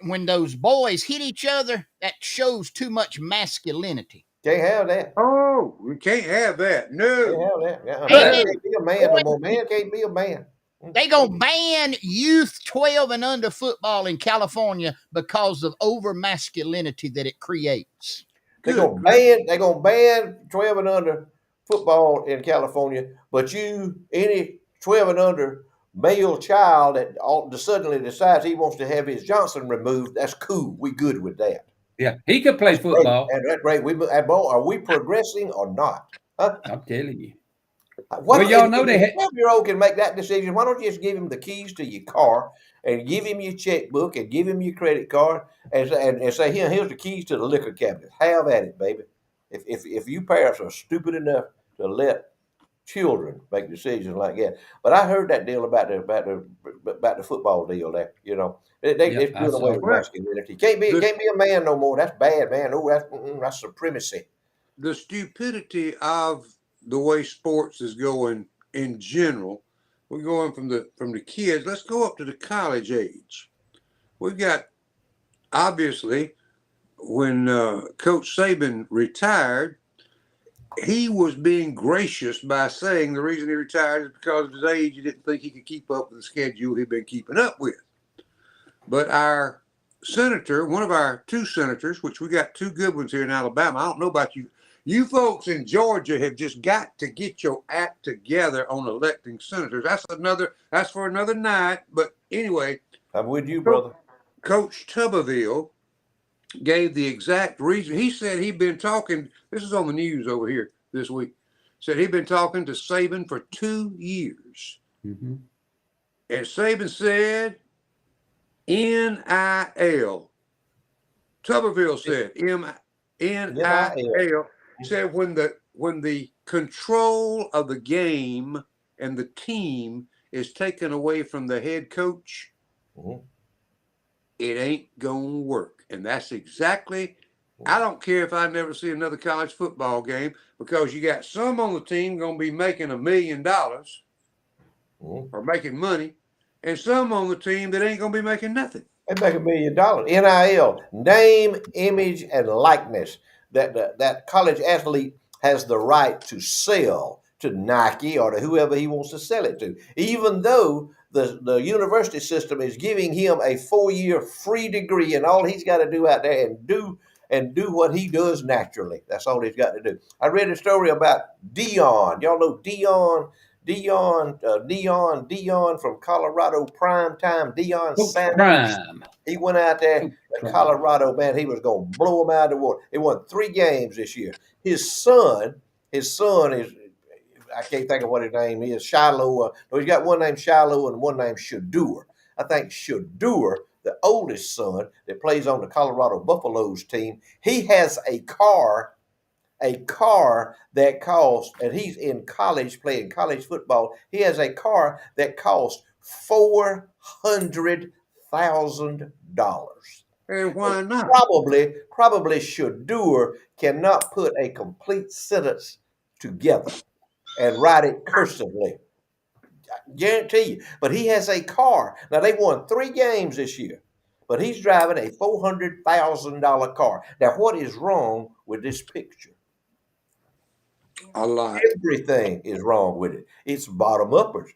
Speaker 4: when those boys hit each other, that shows too much masculinity.
Speaker 1: Can't have that.
Speaker 2: Oh, we can't have that.
Speaker 1: Can't
Speaker 2: No.
Speaker 1: have that.
Speaker 4: And
Speaker 1: Man
Speaker 4: then
Speaker 1: can't be a man no more. Man can't be a man.
Speaker 4: they gonna ban youth 12 and under football in California because of over masculinity that it creates.
Speaker 1: They're
Speaker 2: Good
Speaker 1: gonna
Speaker 2: grief.
Speaker 1: ban. They're gonna ban 12 and under football in California. But any 12 and under male child that suddenly decides he wants to have his Johnson removed, that's cool. We good with that.
Speaker 3: Yeah, he could play
Speaker 1: That's great.
Speaker 3: football.
Speaker 1: And that's great. Are we progressing or not? Huh?
Speaker 3: I'm telling you.
Speaker 1: What
Speaker 3: Well, y'all know they
Speaker 1: if
Speaker 3: had.
Speaker 1: a 12-year-old can make that decision? Why don't you just give him the keys to your car and give him your checkbook and give him your credit card and say, here's the keys to the liquor cabinet. Have at it, baby. If you parents are stupid enough to let children make decisions like that. But I heard that deal about the football deal there. You know, they're
Speaker 3: Yep, I
Speaker 1: doing away
Speaker 3: saw
Speaker 1: with
Speaker 3: it.
Speaker 1: masculinity. Can't be a man no more. That's bad, man. Oh, that's supremacy.
Speaker 2: The stupidity of the way sports is going in general. We're going from the kids. Let's go up to the college age. We've got, obviously, when Coach Saban retired, he was being gracious by saying the reason he retired is because of his age. He didn't think he could keep up with the schedule he'd been keeping up with. But our senator, one of our two senators, which we got two good ones here in Alabama. I don't know about you. You folks in Georgia have just got to get your act together on electing senators. That's for another night. But anyway,
Speaker 1: I'm with you, brother.
Speaker 2: Coach Tuberville gave the exact reason. He said he'd been talking. This is on the news over here this week. Said he'd been talking to Saban for 2 years.
Speaker 3: Mm-hmm.
Speaker 2: And Saban said, NIL. Tuberville said, NIL. Said when the control of the game and the team is taken away from the head coach, it ain't gonna work. And that's exactly. I don't care if I never see another college football game, because you got some on the team gonna be making $1 million or making money, and some on the team that ain't gonna be making nothing.
Speaker 1: They make $1 million. NIL, name, image, and likeness. That college athlete has the right to sell to Nike or to whoever he wants to sell it to, even though the university system is giving him a 4-year free degree, and all he's got to do out there and do what he does naturally. That's all he's got to do. I read a story about Dion. Y'all know Dion from Colorado, prime time. Dion Sanders.
Speaker 3: Prime.
Speaker 1: He went out there at Colorado, man. He was going to blow them out of the water. He won 3 games this year. His son is, I can't think of what his name is, Shiloh. No, he's got one named Shiloh and one named Shadur. I think Shadur, the oldest son that plays on the Colorado Buffaloes team, he has a car that costs, and he's in college playing college football. He has a car that costs $400,000.
Speaker 2: And why not?
Speaker 1: Probably Shadur cannot put a complete sentence together and write it cursively. I guarantee you. But he has a car. Now, they won 3 games this year, but he's driving a $400,000 car. Now, what is wrong with this picture?
Speaker 2: A lot.
Speaker 1: Everything is wrong with it. It's bottom uppers.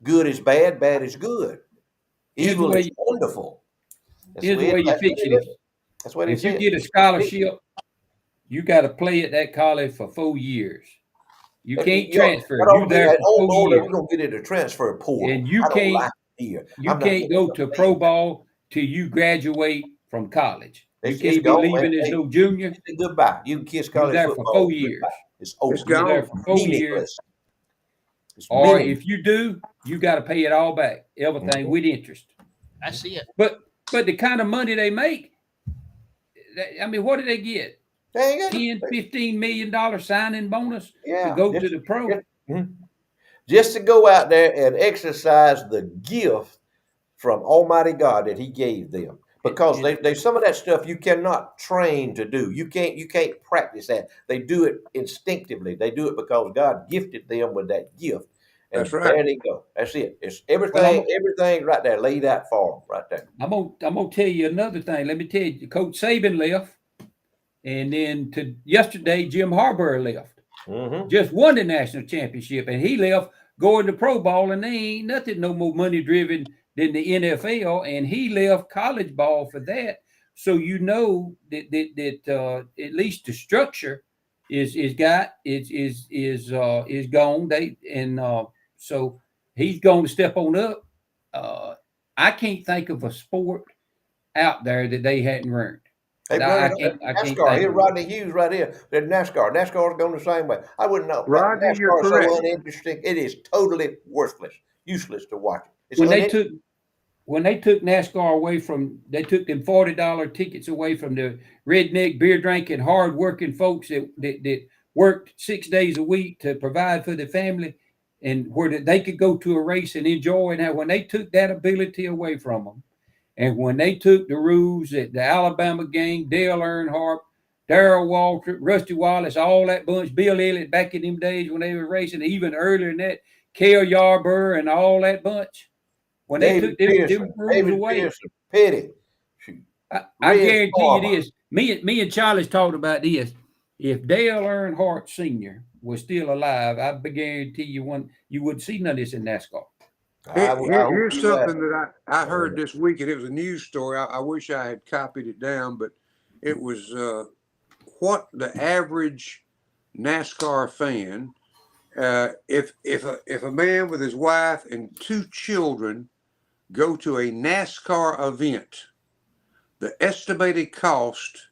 Speaker 1: Good is bad, bad is good. Evil is wonderful.
Speaker 3: Here's the way you fix it.
Speaker 1: That's what he said.
Speaker 3: If you get a scholarship, you got to play at that college for 4 years. You can't transfer. You there for 4 years.
Speaker 1: We're gonna get it a transfer portal.
Speaker 3: And you can't go to pro ball till you graduate from college. You can't be leaving as no junior.
Speaker 1: Goodbye. You can kiss college
Speaker 3: football.
Speaker 1: You're
Speaker 3: there for 4 years.
Speaker 1: It's over.
Speaker 2: You're
Speaker 3: there for 4 years. Or if you do, you got to pay it all back, everything with interest.
Speaker 4: That's it.
Speaker 3: But the kind of money they make, I mean, what do they get? $10, $15 million signing bonus to go to the pro.
Speaker 1: Just to go out there and exercise the gift from Almighty God that He gave them. Because there's some of that stuff you cannot train to do. You can't practice that. They do it instinctively. They do it because God gifted them with that gift. And
Speaker 2: that's right.
Speaker 1: There they go. That's it. It's everything right there laid out for them right there.
Speaker 3: I'm gonna tell you another thing. Let me tell you, Coach Saban left. And then to yesterday, Jim Harbaugh left.
Speaker 1: Mm-hmm.
Speaker 3: Just won the national championship, and he left going to pro ball, and they ain't nothing no more money driven than the NFL, and he left college ball for that. So you know that at least the structure is gone. So he's going to step on up. I can't think of a sport out there that they hadn't ruined.
Speaker 1: They
Speaker 3: And
Speaker 1: run
Speaker 3: I
Speaker 1: it up.
Speaker 3: can't I can't
Speaker 1: NASCAR.
Speaker 3: think
Speaker 1: Here,
Speaker 3: of one.
Speaker 1: Rodney Hughes, right here. There's NASCAR. NASCAR's going the same way. I wouldn't know.
Speaker 2: Rodney, you're
Speaker 1: NASCAR is so
Speaker 2: correct.
Speaker 1: uninteresting. It is totally worthless, useless to watch it. It's
Speaker 3: When they
Speaker 1: uninteresting.
Speaker 3: took when they took NASCAR away from, they took them $40 tickets away from the redneck beer drinking hard working folks that worked 6 days a week to provide for the family, and where they could go to a race and enjoy. Now when they took that ability away from them, and when they took the rules that the Alabama gang, Dale Earnhardt, Darrell Waltrip, Rusty Wallace, all that bunch, Bill Elliott back in them days when they were racing, even earlier than that, Cale Yarborough and all that bunch, when they took them rules
Speaker 1: David
Speaker 3: away,
Speaker 1: Pearson, Petty, shoot,
Speaker 3: I
Speaker 1: Red
Speaker 3: guarantee you
Speaker 1: Farmer.
Speaker 3: this. Me and Charlie's talked about this. If Dale Earnhardt Sr. was still alive, I guarantee you wouldn't see none of this in NASCAR.
Speaker 1: I hope
Speaker 2: Here's
Speaker 1: you're right.
Speaker 2: something that I heard this week, and it was a news story. I wish I had copied it down, but it was what the average NASCAR fan, if a man with his wife and 2 children go to a NASCAR event, the estimated cost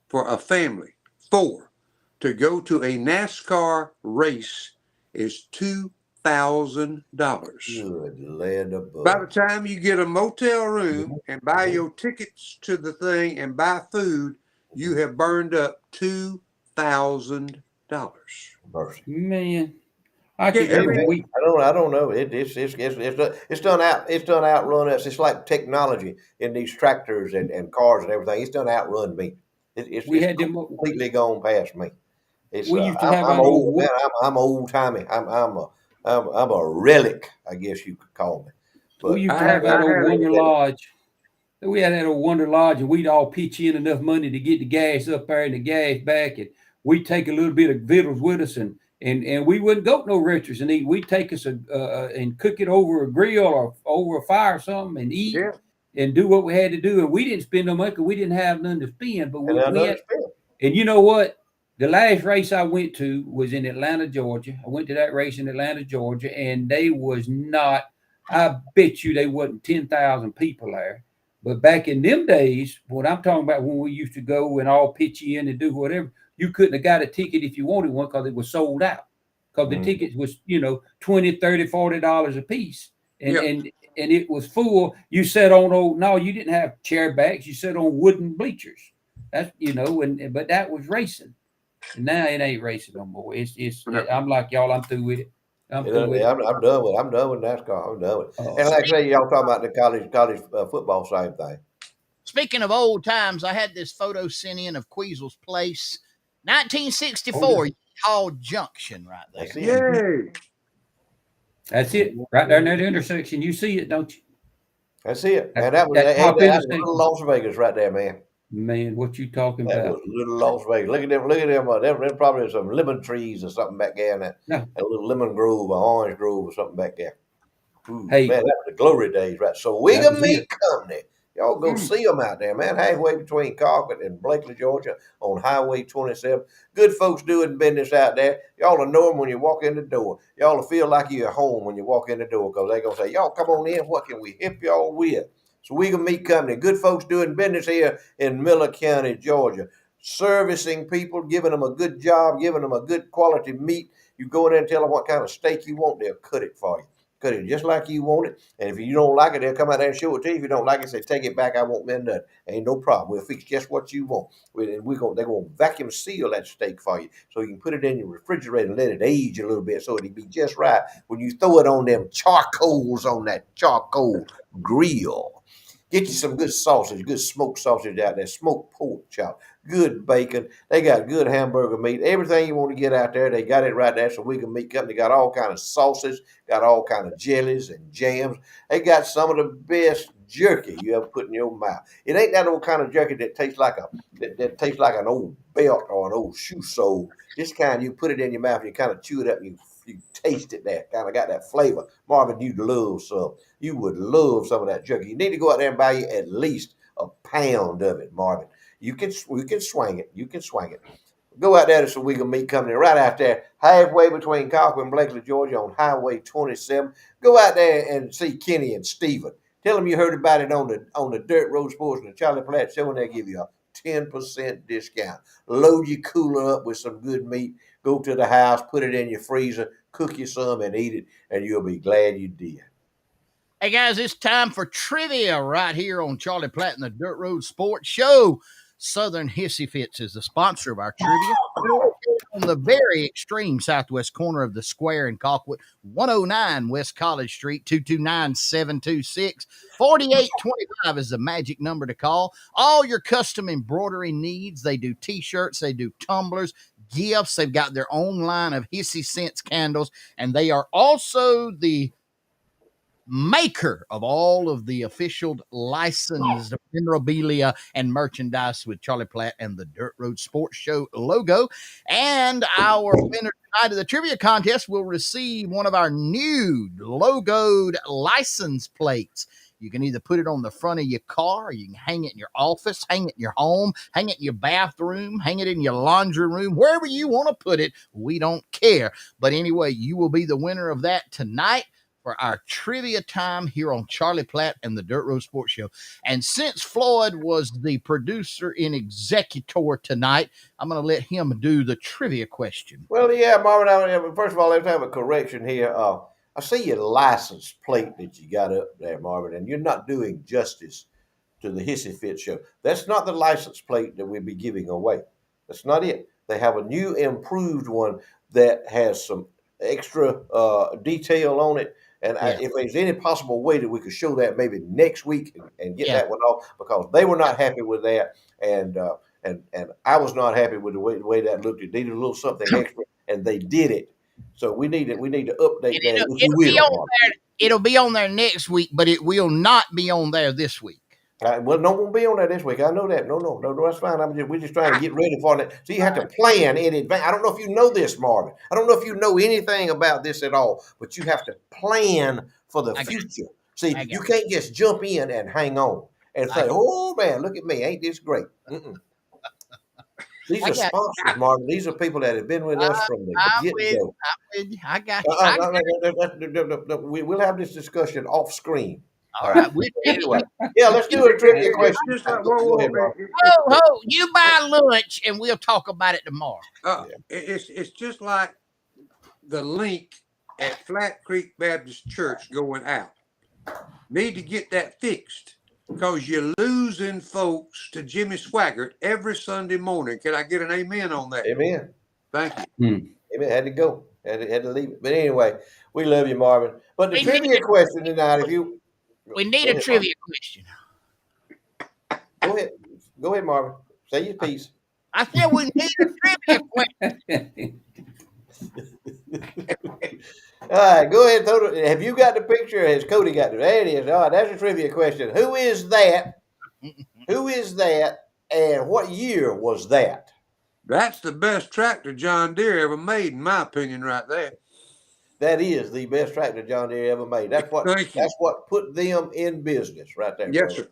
Speaker 2: for a family, 4, to go to a NASCAR race is $2,000.
Speaker 1: Good land
Speaker 2: By the
Speaker 1: above.
Speaker 2: time you get a motel room and buy your tickets to the thing and buy food, you have burned up $2,000.
Speaker 1: Mercy.
Speaker 3: Man, I
Speaker 2: Yeah,
Speaker 3: can
Speaker 2: I
Speaker 1: Hey,
Speaker 3: remember
Speaker 1: man,
Speaker 3: we
Speaker 1: I don't know. It's done outrun us. It's like technology in these tractors and cars and everything. It's done outrun me.
Speaker 3: we
Speaker 1: It's
Speaker 3: had them.
Speaker 1: completely gone past me. It's
Speaker 3: We used to have
Speaker 1: I'm
Speaker 3: our
Speaker 1: old, man.
Speaker 3: old.
Speaker 1: I'm old timey. I'm a relic, I guess you could call me.
Speaker 3: We
Speaker 1: But
Speaker 3: used
Speaker 2: I
Speaker 3: to
Speaker 2: had
Speaker 3: have that
Speaker 2: I
Speaker 3: old
Speaker 2: had a
Speaker 3: Wonder Lodge. We had that old Wonder Lodge, and we'd all pitch in enough money to get the gas up there and the gas back, and we'd take a little bit of victuals with us, and we wouldn't go to no restaurants and eat. We'd take us and cook it over a grill or over a fire or something and eat
Speaker 2: yeah
Speaker 3: and do what we had to do. And we didn't spend no money because we didn't have none to spend. But
Speaker 1: and
Speaker 3: we
Speaker 1: I know
Speaker 3: went,
Speaker 1: it's been.
Speaker 3: and you know what? The last race I went to was in Atlanta, Georgia. I went to that race in Atlanta, Georgia, and they was not. I bet you they wasn't 10,000 people there. But back in them days, what I'm talking about, when we used to go and all pitch in and do whatever, you couldn't have got a ticket if you wanted one because it was sold out. Because the
Speaker 1: Mm.
Speaker 3: tickets was, $20, $30, $40 a piece. And
Speaker 2: yeah.
Speaker 3: and and it was full. You sat on no, you didn't have chair backs, you sat on wooden bleachers. That's but that was racing. And now it ain't racing no more. I'm like y'all, I'm through with it. I'm through with it.
Speaker 1: I'm done with. I'm done with NASCAR. I'm done with. And
Speaker 3: Uh,
Speaker 1: like I say, y'all talking about the college football, same thing.
Speaker 4: Speaking of old times, I had this photo sent in of Queasel's place,
Speaker 1: Oh,
Speaker 4: 1964, Hall Junction, right
Speaker 1: That's
Speaker 4: there.
Speaker 1: it.
Speaker 2: Yay!
Speaker 3: that's it. Right there in that intersection. You see it, don't you?
Speaker 1: That's it.
Speaker 3: That,
Speaker 1: And that was
Speaker 3: that
Speaker 1: hey,
Speaker 3: top
Speaker 1: that was little
Speaker 3: intersection.
Speaker 1: Las Vegas right there, man.
Speaker 3: Man, what you talking
Speaker 1: That
Speaker 3: about?
Speaker 1: was little Las Vegas. Look at them. Look at them. There probably some lemon trees or something back there, and
Speaker 3: No.
Speaker 1: a little lemon grove or orange grove or something back there. Ooh,
Speaker 3: Hey,
Speaker 1: man, that was the glory days, right? So we
Speaker 3: that
Speaker 1: can
Speaker 3: was
Speaker 1: meet
Speaker 3: it.
Speaker 1: company. Y'all go see them out there, man. Halfway between Carpet and Blakely, Georgia, on Highway 27. Good folks doing business out there. Y'all will know them when you walk in the door. Y'all will feel like you're at home when you walk in the door because they're going to say, y'all come on in. What can we help y'all with? So we can meet company. Good folks doing business here in Miller County, Georgia. Servicing people, giving them a good job, giving them a good quality meat. You go in there and tell them what kind of steak you want, they'll cut it for you. Cut it just like you want it. And if you don't like it, they'll come out there and show it to you. If you don't like it, say, take it back. I won't mend that. Ain't no problem. We'll fix just what you want. They're going to vacuum seal that steak for you so you can put it in your refrigerator and let it age a little bit so it'll be just right when you throw it on them charcoals on that charcoal grill. Get you some good sausage, good smoked sausage out there, smoked pork chop, good bacon. They got good hamburger meat. Everything you want to get out there, they got it right there. So Weagle Meat Company got all kind of sauces, got all kind of jellies and jams. They got some of the best jerky you ever put in your mouth. It ain't that old kind of jerky that tastes like that tastes like an old belt or an old shoe sole. This kind you put it in your mouth, you kind of chew it up, you taste it there, kind of got that flavor. Marvin, you'd love some. You would love some of that jerky. You need to go out there and buy you at least a pound of it, Marvin. You can swing it. You can swing it. Go out there to some Weagle Meat Company right out there, halfway between Concord and Blakely, Georgia, on Highway 27. Go out there and see Kenny and Steven. Tell them you heard about it on the Dirt Road Sports and the Charlie Platt Show, and they'll give you a 10% discount. Load your cooler up with some good meat. Go to the house, put it in your freezer, cook you some, and eat it, and you'll be glad you did.
Speaker 4: Hey guys, it's time for trivia right here on Charlie Platt and the Dirt Road Sports Show. Southern Hissy Fits is the sponsor of our trivia. On the very extreme southwest corner of the square in Colquitt, 109 West College Street, 229-726. 4825 is the magic number to call. All your custom embroidery needs. They do t-shirts, they do tumblers, gifts. They've got their own line of Hissy Scents candles, and they are also the maker of all of the official licensed memorabilia and merchandise with Charlie Platt and the Dirt Road Sports Show logo. And our winner tonight of the trivia contest will receive one of our new logoed license plates. You can either put it on the front of your car, or you can hang it in your office, hang it in your home, hang it in your bathroom, hang it in your laundry room, wherever you want to put it. We don't care. But anyway, you will be the winner of that tonight for our trivia time here on Charlie Platt and the Dirt Road Sports Show. And since Floyd was the producer and executor tonight, I'm going to let him do the trivia question.
Speaker 1: Well, yeah, Marvin, first of all, let's have a correction here. I see your license plate that you got up there, Marvin, and you're not doing justice to the Hissy Fit Show. That's not the license plate that we'll be giving away. That's not it. They have a new improved one that has some extra detail on it. And if there's any possible way that we could show that maybe next week and get that one off, because they were not happy with that, and I was not happy with the way that looked. It needed a little something extra, and they did it. So we need to update that.
Speaker 4: It'll be on there next week, but it will not be on there this week.
Speaker 1: Well, no one will be on that this week. I know that. No, that's fine. We're just trying to get ready for it. So you have to plan in advance. I don't know if you know this, Marvin. I don't know if you know anything about this at all, but you have to plan for the future. See, you can't just jump in and hang on and say, "Oh man, look at me! Ain't this great?" These are sponsors, Marvin. These are people that have been with us from the get-go.
Speaker 4: I got you.
Speaker 1: We'll have this discussion off screen.
Speaker 4: All right.
Speaker 1: Anyway, let's do a trivia question.
Speaker 4: You buy lunch and we'll talk about it tomorrow.
Speaker 2: It's just like the link at Flat Creek Baptist Church going out. Need to get that fixed because you're losing folks to Jimmy Swaggart every Sunday morning. Can I get an amen on that?
Speaker 1: Amen.
Speaker 2: Thank you.
Speaker 1: Amen. Had to go. Had to leave it. But anyway, we love you, Marvin. But the trivia question tonight,
Speaker 4: we need a trivia question.
Speaker 1: Go ahead, Marvin. Say your piece.
Speaker 4: I said we need a trivia question.
Speaker 1: All right, go ahead. Have you got the picture? Or has Cody got it? There it is. All right, that's a trivia question. Who is that? Who is that? And what year was that?
Speaker 2: That's the best tractor John Deere ever made, in my opinion, right there.
Speaker 1: That is the best tractor John Deere ever made. That's what put them in business right there.
Speaker 2: Yes, sir.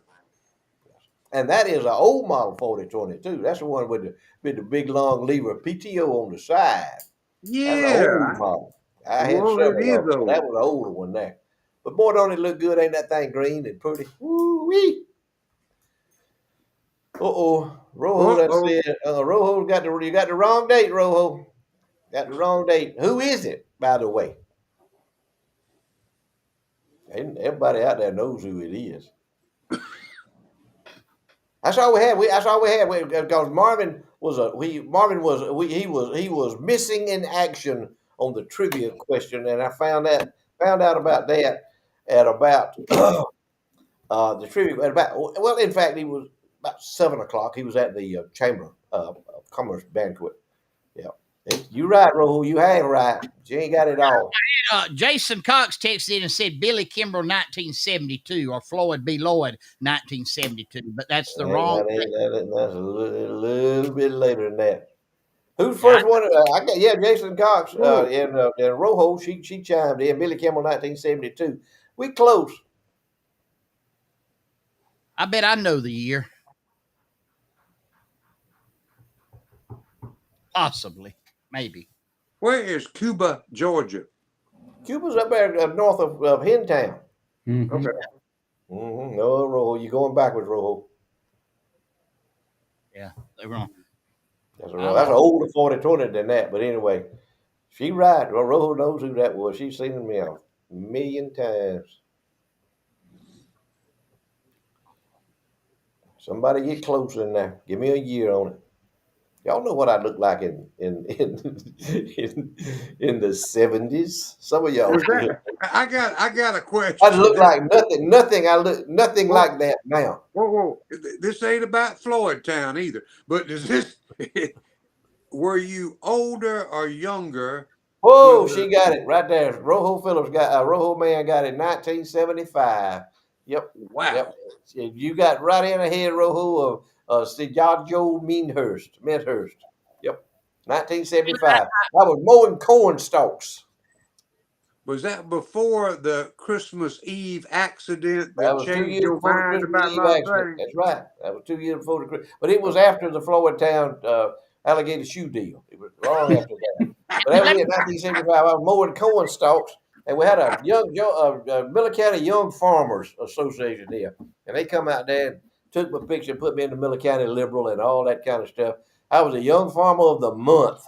Speaker 1: And that is an old model 4022. That's the one with the big long lever PTO on the side.
Speaker 2: Yeah.
Speaker 1: That's an old model. I had several of them. That was an older one there. But boy, don't it look good? Ain't that thing green and pretty? Woo-wee. Rojo, that's it. Rojo you got the wrong date, Rojo. Got the wrong date. Who is it, by the way? Everybody out there knows who it is. That's all we had. Because Marvin was missing in action on the trivia question, and I found out about that at about The tribute at about, well, in fact, he was about 7 o'clock. He was at the Chamber of Commerce banquet. Yeah, you right, Rojo. You hang right. You ain't got it all.
Speaker 4: Jason Cox texted in and said Billy Kimbrell 1972 or Floyd B. Lloyd 1972, but that's the wrong.
Speaker 1: That's a little bit later than that. Who's
Speaker 4: Yeah,
Speaker 1: first one? I got Jason Cox
Speaker 2: Whoa.
Speaker 1: and Rojo. She chimed in. Billy Kimball 1972. We close.
Speaker 4: I bet I know the year. Possibly, maybe.
Speaker 2: Where is Cuba, Georgia?
Speaker 1: Cuba's up there north of Hentown.
Speaker 3: Mhm.
Speaker 2: Okay.
Speaker 1: No, Rojo, you're going backwards, Rojo.
Speaker 4: Yeah, they're wrong.
Speaker 1: That's an older 40-20 than that. But anyway, she right. Well, Rojo knows who that was. She's seen me a million times. Somebody get closer in there. Give me a year on it. Y'all know what I look like in the 70s. Some of y'all
Speaker 2: Was
Speaker 1: still.
Speaker 2: that, I got a question.
Speaker 1: I look like nothing. I look nothing like that now.
Speaker 2: Whoa. This ain't about Floyd Town either. But is this were you older or younger?
Speaker 1: Whoa,
Speaker 2: When
Speaker 1: she got it right there. Rojo Phillips Rojo man got it in 1975. Yep.
Speaker 2: wow.
Speaker 1: You got right in ahead, Rojo, of Joe Minhurst. Yep. 1975. I was mowing corn stalks.
Speaker 2: Was that before the Christmas Eve accident
Speaker 1: That
Speaker 2: that
Speaker 1: was 2
Speaker 2: changed
Speaker 1: years
Speaker 2: your
Speaker 1: before the
Speaker 2: mind
Speaker 1: Christmas
Speaker 2: about
Speaker 1: Eve
Speaker 2: Las
Speaker 1: accident.
Speaker 2: Vegas?
Speaker 1: That's right. That was 2 years before the Christmas. But it was after the Floyd Town alligator shoe deal. It was long after that. But that was in 1975. I was mowing corn stalks, and we had a Miller County Young Farmers Association here, and they come out there and took my picture, put me in the Miller County Liberal, and all that kind of stuff. I was a Young Farmer of the Month.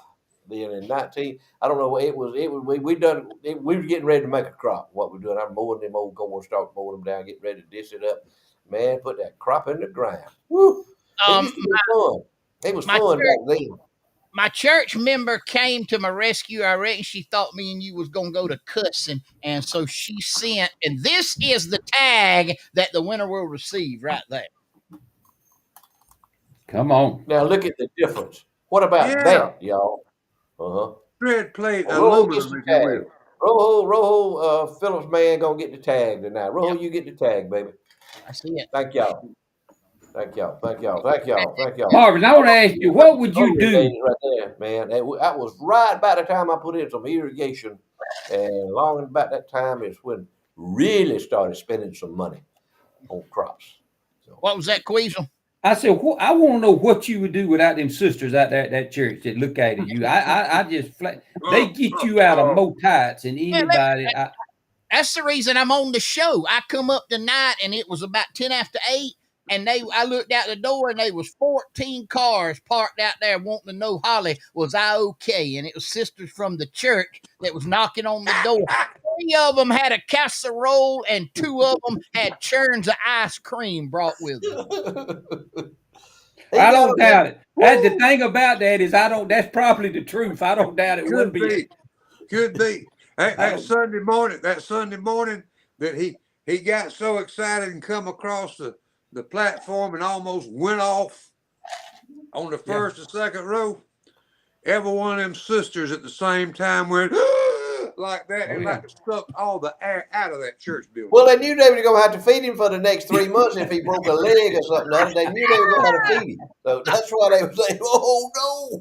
Speaker 1: Then in 19, I don't know, it was we done it, we were getting ready to make a crop. What we're doing, I'm mowing them old corn stalks, mowing them down, getting ready to dish it up. Man, put that crop in the ground. Woo! It used to be fun. It was fun back then.
Speaker 4: My church member came to my rescue. I reckon she thought me and you was gonna go to cussing, and so she sent. And this is the tag that the winner will receive right there.
Speaker 3: Come on.
Speaker 1: Now look at the difference. What about
Speaker 2: Yeah.
Speaker 1: that, y'all?
Speaker 2: Tread plate
Speaker 1: Rojo gets
Speaker 2: aluminum,
Speaker 1: the
Speaker 2: if you
Speaker 1: tag.
Speaker 2: will.
Speaker 1: Rojo Phillips man gonna get the tag tonight. Rojo, you get the tag, baby.
Speaker 4: I see it.
Speaker 1: Thank y'all.
Speaker 3: Marvin, I want to ask you, what would you do?
Speaker 1: Right there, man. That was right about the time I put in some irrigation, and long about that time is when really started spending some money on crops. So,
Speaker 4: What was that, Queasel?
Speaker 3: I said, I want to know what you would do without them sisters out there at that church that look at you. I just they get you out of more tights than anybody.
Speaker 4: That's the reason I'm on the show. I come up tonight and it was about 10 after 8. And I looked out the door and there was 14 cars parked out there wanting to know, Holly, was I okay? And it was sisters from the church that was knocking on the door. 3 of them had a casserole and 2 of them had churns of ice cream brought with them.
Speaker 3: I don't doubt it. The thing about that is that's probably the truth. I don't doubt it.
Speaker 2: Could be. That Sunday morning that he got so excited and come across the platform and almost went off on the first or second row. Every one of them sisters at the same time went like that and like sucked all the air out of that church building.
Speaker 1: Well, they knew they were going to have to feed him for the next 3 months if he broke a leg or something. They knew they were going to have to feed him. So that's why they were saying, "Oh no."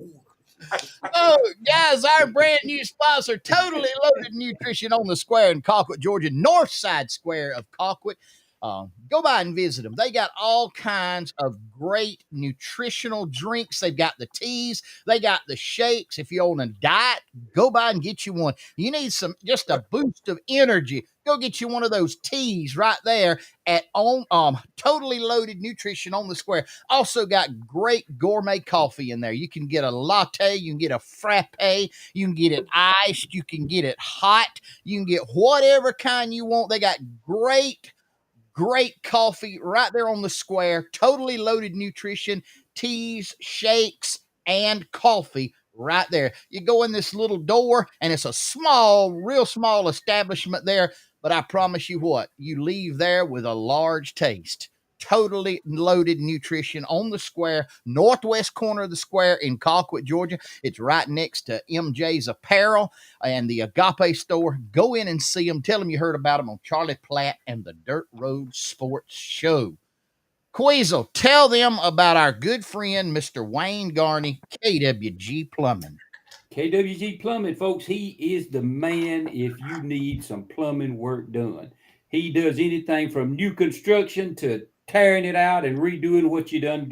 Speaker 4: Oh, guys, our brand new sponsor, Totally Loaded Nutrition on the Square in Colquitt, Georgia, North Side Square of Colquitt. Go by and visit them. They got all kinds of great nutritional drinks. They've got the teas. They got the shakes. If you're on a diet, go by and get you one. You need just a boost of energy. Go get you one of those teas right there at Totally Loaded Nutrition on the Square. Also got great gourmet coffee in there. You can get a latte. You can get a frappe. You can get it iced. You can get it hot. You can get whatever kind you want. They got great coffee right there on the square. Totally Loaded Nutrition, teas, shakes, and coffee right there. You go in this little door, and it's a real small establishment there. but I promise you what, you leave there with a large taste. Totally loaded nutrition on the square, northwest corner of the square in Colquitt, Georgia. It's right next to MJ's Apparel and the Agape store. Go in and see them. Tell them you heard about them on Charlie Platt and the Dirt Road Sports Show. Queasel, tell them about our good friend, Mr. Wayne Garney, KWG Plumbing.
Speaker 3: KWG Plumbing, folks, he is the man if you need some plumbing work done. He does anything from new construction to tearing it out and redoing what you done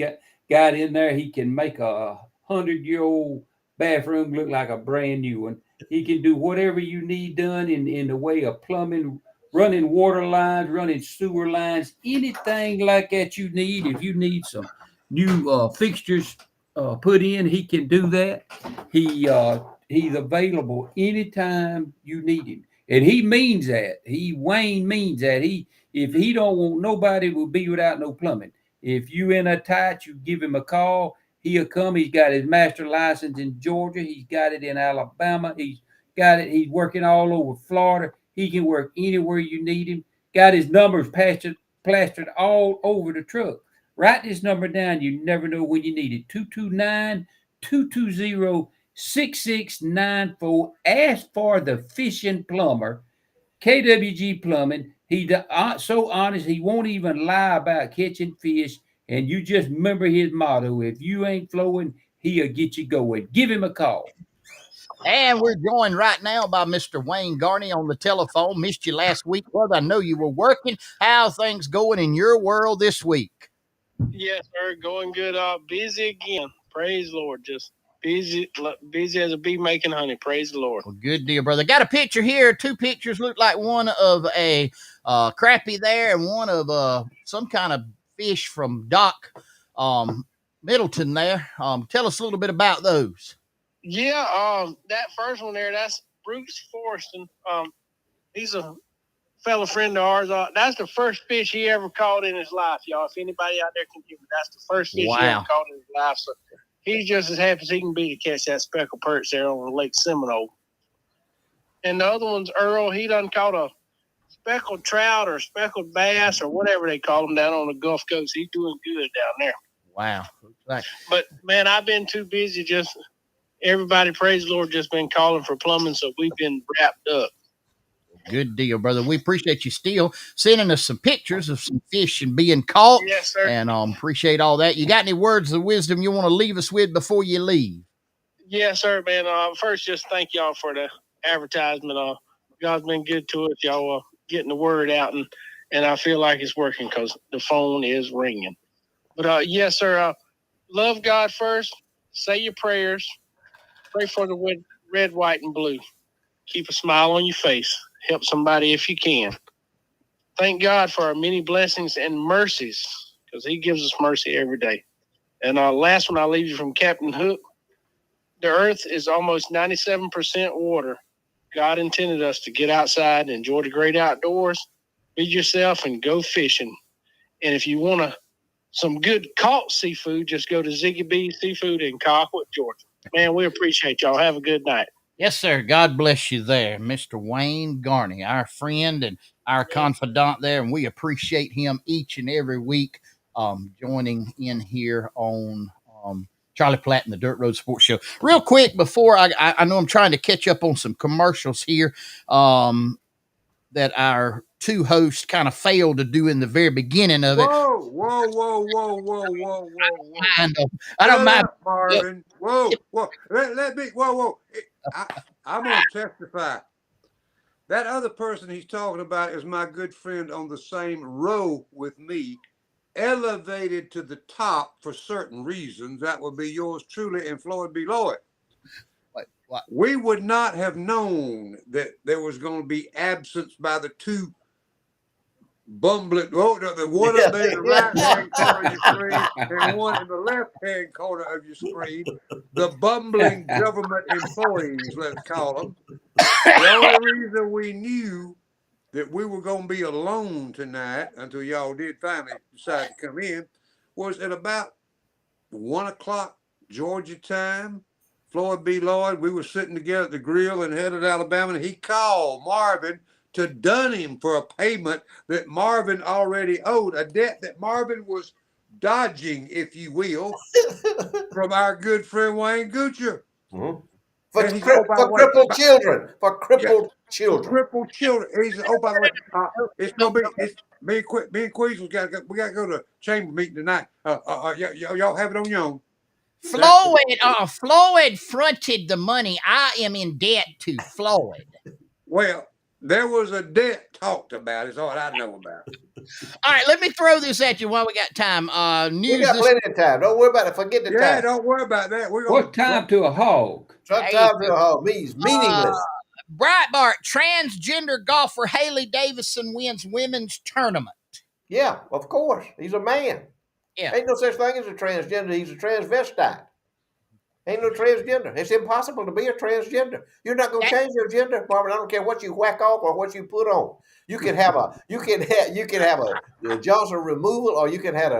Speaker 3: got in there. He can make a 100-year-old bathroom look like a brand new one. He can do whatever you need done in the way of plumbing, running water lines, running sewer lines, anything like that you need. If you need some new fixtures put in, he can do that. He's available anytime you need him, and he means that. Wayne means that. If he don't want nobody will be without no plumbing. If you in a tight, you give him a call. He'll come. He's got his master license in Georgia. He's got it in Alabama. He's got it. He's working all over Florida. He can work anywhere you need him. Got his numbers plastered all over the truck. Write this number down. You never know when you need it. 229-220-6694. Ask for the fishing plumber, KWG Plumbing. He's so honest, he won't even lie about catching fish. And you just remember his motto: if you ain't flowing, he'll get you going. Give him a call.
Speaker 4: And we're joined right now by Mr. Wayne Garney on the telephone. Missed you last week, brother. I know you were working. How things going in your world this week?
Speaker 5: Yes, sir. Going good. Busy again. Praise the Lord. Just busy as a bee making honey. Praise the Lord.
Speaker 4: Well, good deal, brother. Got a picture here. Two pictures look like one of a crappie there and one of some kind of fish from Doc Middleton there. Tell us a little bit about those.
Speaker 5: Yeah, that first one there, that's Bruce Forston. He's a fellow friend of ours. That's the first fish he ever caught in his life, y'all. If anybody out there can give me, that's the first fish he ever caught in his life. So he's just as happy as he can be to catch that speckled perch there on Lake Seminole. And the other one's Earl. He done caught a speckled trout or speckled bass or whatever they call them down on the Gulf Coast. He's doing good down there.
Speaker 4: Wow. Right.
Speaker 5: But, man, I've been too busy. Just everybody, praise the Lord, just been calling for plumbing, so we've been wrapped up.
Speaker 4: Good deal, brother. We appreciate you still sending us some pictures of some fish and being caught.
Speaker 5: Yes, sir.
Speaker 4: And appreciate all that. You got any words of wisdom you want to leave us with before you leave?
Speaker 5: Yes, sir, man. First, just thank y'all for the advertisement. God's been good to us. Y'all getting the word out, and I feel like it's working because the phone is ringing. But, yes, sir, love God first. Say your prayers. Pray for the red, white, and blue. Keep a smile on your face. Help somebody if you can. Thank God for our many blessings and mercies, because he gives us mercy every day. And last one, I'll leave you from Captain Hook. The earth is almost 97% water. God intended us to get outside and enjoy the great outdoors, feed yourself, and go fishing. And if you want some good caught seafood, just go to Ziggy B Seafood in Colquitt, Georgia. Man, we appreciate y'all. Have a good night.
Speaker 4: Yes, sir. God bless you there, Mr. Wayne Garney, our friend and our confidant there. And we appreciate him each and every week joining in here on Charlie Platt and the Dirt Road Sports Show. Real quick, before I know I'm trying to catch up on some commercials here that our two hosts kind of failed to do in the very beginning of it.
Speaker 2: Whoa.
Speaker 4: I don't mind.
Speaker 2: Marvin. Whoa. Let me, whoa. I'm going to testify. That other person he's talking about is my good friend on the same row with me, elevated to the top for certain reasons. That would be yours truly and Floyd B. Lloyd.
Speaker 4: What?
Speaker 2: We would not have known that there was going to be absence by the two bumbling, the one up there in the right-hand corner of your screen and one in the left-hand corner of your screen, the bumbling government employees, let's call them. The only reason we knew that we were going to be alone tonight until y'all did finally decide to come in was at about 1 o'clock Georgia time. Floyd B. Lloyd, we were sitting together at the grill in Headed, Alabama, and he called Marvin to dun him for a payment that Marvin already owed, a debt that Marvin was dodging, if you will, from our good friend Wayne Goocher.
Speaker 1: Mhm.
Speaker 2: And he said, oh, by the
Speaker 1: For
Speaker 2: way,
Speaker 1: crippled children. For
Speaker 2: yeah,
Speaker 1: crippled
Speaker 2: for
Speaker 1: children.
Speaker 2: crippled children. And he said, oh, by the way, it's gonna be me and Queez we gotta go to chamber meeting tonight. Y'all have it on your own.
Speaker 4: Floyd fronted the money. I am in debt to Floyd.
Speaker 2: Well, there was a debt talked about. Is all I know about.
Speaker 4: All right, let me throw this at you while we got time.
Speaker 1: We got plenty of time. Don't worry about it. Forget the
Speaker 2: Yeah,
Speaker 1: time.
Speaker 2: don't worry about that. We're
Speaker 3: What time to a hog?
Speaker 1: Sometimes it means meaningless.
Speaker 4: Breitbart, transgender golfer Haley Davidson wins women's tournament.
Speaker 1: Yeah, of course. He's a man.
Speaker 4: Yeah.
Speaker 1: Ain't no such thing as a transgender. He's a transvestite. Ain't no transgender. It's impossible to be a transgender. You're not going to change your gender, Barbara. I don't care what you whack off or what you put on. You can have a Johnson removal, or you can have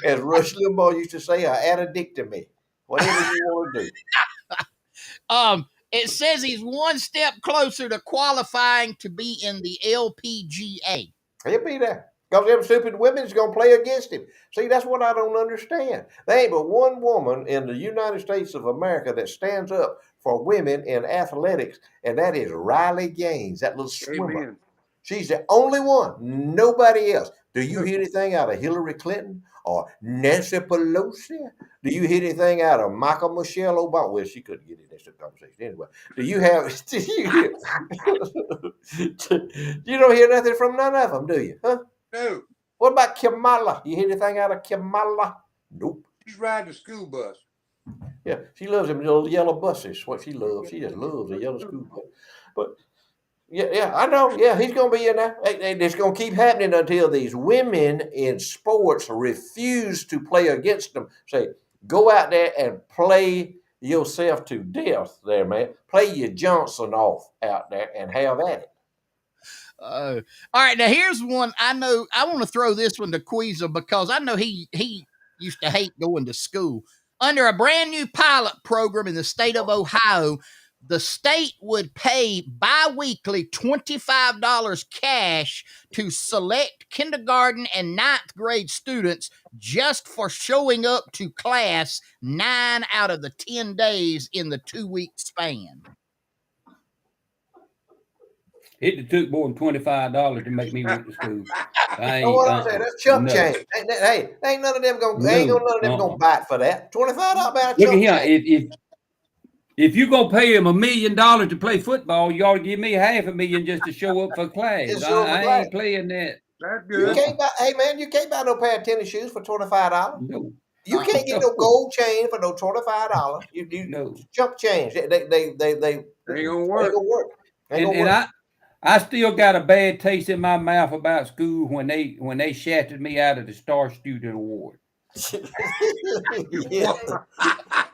Speaker 1: as Rush Limbaugh used to say, an addictomy. Whatever you want to do.
Speaker 4: It says he's one step closer to qualifying to be in the LPGA.
Speaker 1: He'll be there. Because them stupid women's going to play against him. See, that's what I don't understand. There ain't but one woman in the United States of America that stands up for women in athletics, and that is Riley Gaines, that little swimmer.
Speaker 2: Amen.
Speaker 1: She's the only one. Nobody else. Do you hear anything out of Hillary Clinton or Nancy Pelosi? Do you hear anything out of Michelle Obama? Well, she couldn't get in this conversation anyway. You don't hear nothing from none of them, do you? Huh?
Speaker 2: No.
Speaker 1: What about Kamala? You hear anything out of Kamala? Nope.
Speaker 2: She's riding a school bus.
Speaker 1: Yeah, she loves them little yellow buses. What she loves. She just loves a yellow school bus. But yeah, I know. Yeah, he's going to be in there. It's going to keep happening until these women in sports refuse to play against them. Say, go out there and play yourself to death there, man. Play your Johnson off out there and have at it.
Speaker 4: All right, now here's one I know. I want to throw this one to Queeza because I know he used to hate going to school. Under a brand new pilot program in the state of Ohio, the state would pay bi-weekly $25 cash to select kindergarten and ninth grade students just for showing up to class 9 out of the 10 days in the 2-week span.
Speaker 3: It took more than $25 to make me went to school.
Speaker 1: That's chump change. Hey, ain't none of them gonna bite for that. $25 about
Speaker 3: Look at here. If you're gonna pay him $1 million to play football, you ought to give me $500,000 just to show up for class. I ain't playing that.
Speaker 2: That's good.
Speaker 1: You can't buy no pair of tennis shoes for $25.
Speaker 3: No.
Speaker 1: You can't get no gold chain for no $25. You chump change. They
Speaker 2: ain't gonna work.
Speaker 3: And I still got a bad taste in my mouth about school when they shafted me out of the Star Student Award.
Speaker 1: Yeah.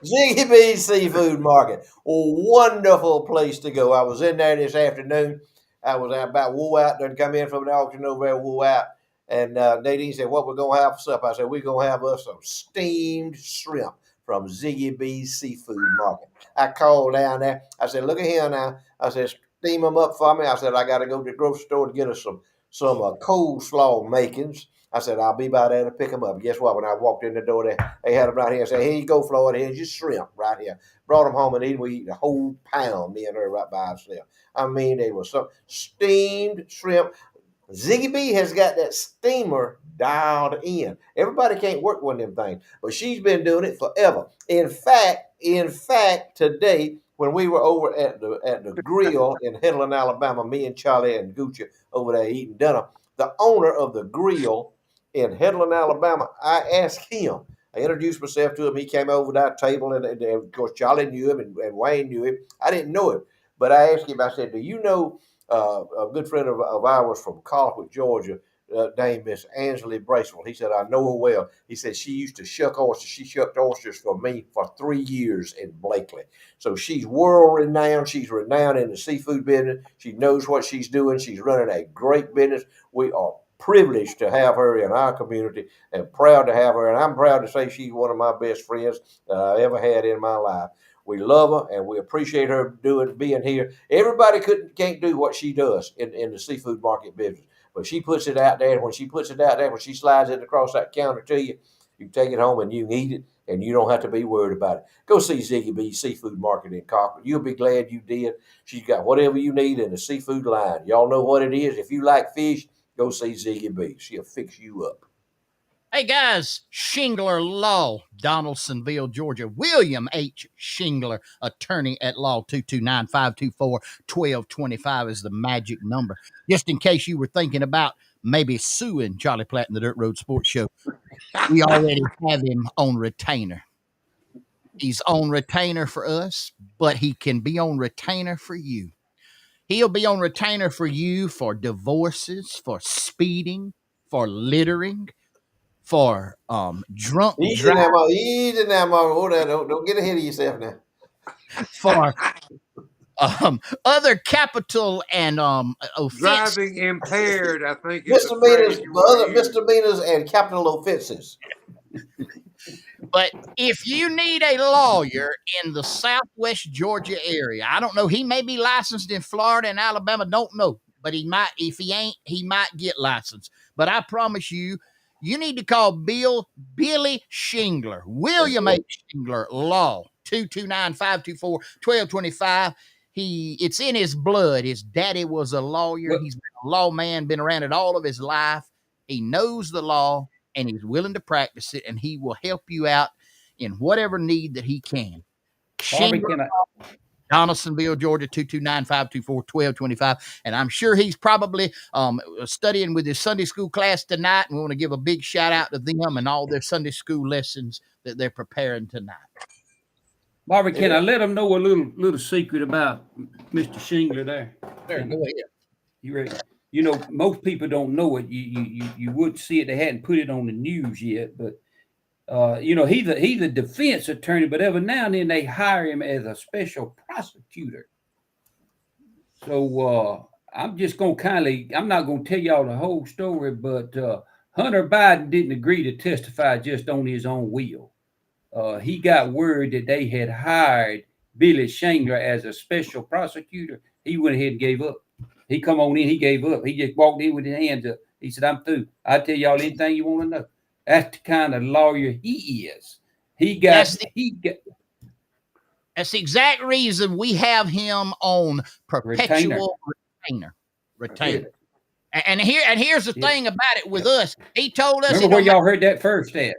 Speaker 1: Ziggy B's Seafood Market, a wonderful place to go. I was in there this afternoon. I was about wore out, done come in from the auction over there, wore out. And Nadine said, what we're going to have for supper? I said, we're going to have us some steamed shrimp from Ziggy B's Seafood Market. I called down there. I said, look at here now. I said, steam them up for me. I said, I got to go to the grocery store to get us some coleslaw makings. I said, I'll be by there to pick them up. Guess what? When I walked in the door, they had them right here and said, here you go, Floyd. Here's your shrimp right here. Brought them home and we eat a whole pound, me and her right by ourselves. I mean, they were some steamed shrimp. Ziggy B has got that steamer dialed in. Everybody can't work one of them things, but she's been doing it forever. In fact, today, when we were over at the grill in Headland, Alabama, me and Charlie and Gucci over there eating dinner, the owner of the grill in Headland, Alabama, I asked him. I introduced myself to him. He came over to our table, and of course, Charlie knew him, and Wayne knew him. I didn't know him, but I asked him, I said, do you know a good friend of ours from Colquitt, Georgia, named Miss Angela Bracewell? He said, I know her well. He said, she used to shuck oysters. She shucked oysters for me for 3 years in Blakely. So she's world renowned. She's renowned in the seafood business. She knows what she's doing. She's running a great business. We are privileged to have her in our community and proud to have her. And I'm proud to say she's one of my best friends that I ever had in my life. We love her, and we appreciate her being here. Everybody can't do what she does in the seafood market business, but she puts it out there. And when she puts it out there, when she slides it across that counter to you, you take it home and you can eat it, and you don't have to be worried about it. Go see Ziggy B's Seafood Market in Cochran. You'll be glad you did. She's got whatever you need in the seafood line. Y'all know what it is. If you like fish, go see Ziggy B. She'll fix you up.
Speaker 4: Hey guys, Shingler Law, Donaldsonville, Georgia. William H. Shingler, attorney at law. 229-524-1225 is the magic number. Just in case you were thinking about maybe suing Charlie Platt and the Dirt Road Sports Show, we already have him on retainer. He's on retainer for us, but he can be on retainer for you. He'll be on retainer for you for divorces, for speeding, for littering, for drunk driving.
Speaker 1: Easy now, Mama. Hold on. Don't get ahead of yourself now.
Speaker 4: For other capital and offense.
Speaker 2: Driving impaired, I think, is
Speaker 1: misdemeanors and capital offenses.
Speaker 4: But if you need a lawyer in the Southwest Georgia area, I don't know. He may be licensed in Florida and Alabama. Don't know. But he might. If he ain't, he might get licensed. But I promise you, you need to call Billy Shingler, William H. Shingler Law, 229-524-1225. It's in his blood. His daddy was a lawyer. He's been a lawman, been around it all of his life. He knows the law, and he's willing to practice it, and he will help you out in whatever need that he can. Shingler, Donaldsonville, Georgia, 229-524-1225. And I'm sure he's probably studying with his Sunday school class tonight. And we want to give a big shout out to them and all their Sunday school lessons that they're preparing tonight.
Speaker 3: Marvin, can I let them know a little secret about Mr. Shingler there?
Speaker 4: Go ahead.
Speaker 3: You ready? You know, most people don't know it. You would see it. They hadn't put it on the news yet, but you know, he's a defense attorney, but every now and then they hire him as a special prosecutor. So I'm just gonna I'm not gonna tell y'all the whole story, but Hunter Biden didn't agree to testify just on his own will. He got word that they had hired Billy Shingler as a special prosecutor. He went ahead and gave up. He come on in, he gave up. He just walked in with his hands up. He said, "I'm through. I'll tell y'all anything you want to know." That's the kind of lawyer he is. That's
Speaker 4: the exact reason we have him on perpetual retainer. And here's the thing about it with us. He told us.
Speaker 3: Remember where y'all heard that first at?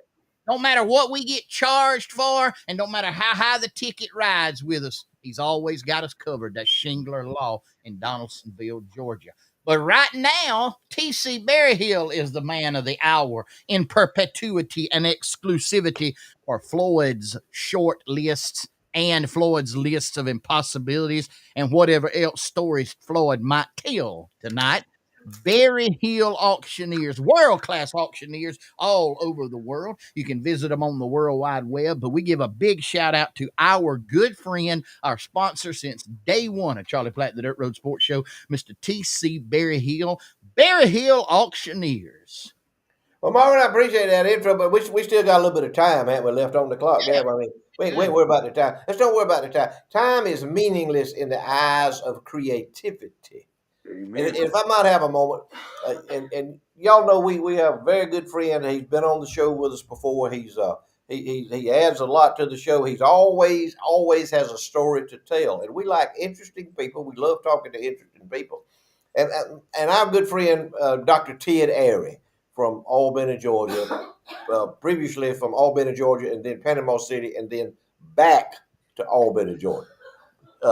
Speaker 4: Don't matter what we get charged for, and don't matter how high the ticket rides with us, he's always got us covered. That's Shingler Law in Donaldsonville, Georgia. But right now, T.C. Berryhill is the man of the hour in perpetuity and exclusivity for Floyd's short lists and Floyd's lists of impossibilities and whatever else stories Floyd might tell tonight. Berryhill auctioneers, world-class auctioneers all over the world. You can visit them on the World Wide Web, but we give a big shout-out to our good friend, our sponsor since day one of Charlie Platt, the Dirt Road Sports Show, Mr. T.C. Berryhill, Berryhill Auctioneers.
Speaker 1: Well, Marvin, I appreciate that intro, but we still got a little bit of time, haven't we, left on the clock there? I mean, we ain't worry about the time. Let's don't worry about the time. Time is meaningless in the eyes of creativity. And if I might have a moment, and y'all know we have a very good friend. He's been on the show with us before. He adds a lot to the show. He's always has a story to tell, and we like interesting people. We love talking to interesting people. And our good friend Dr. Ted Airy from Albany, Georgia, previously from Albany, Georgia, and then Panama City, and then back to Albany, Georgia,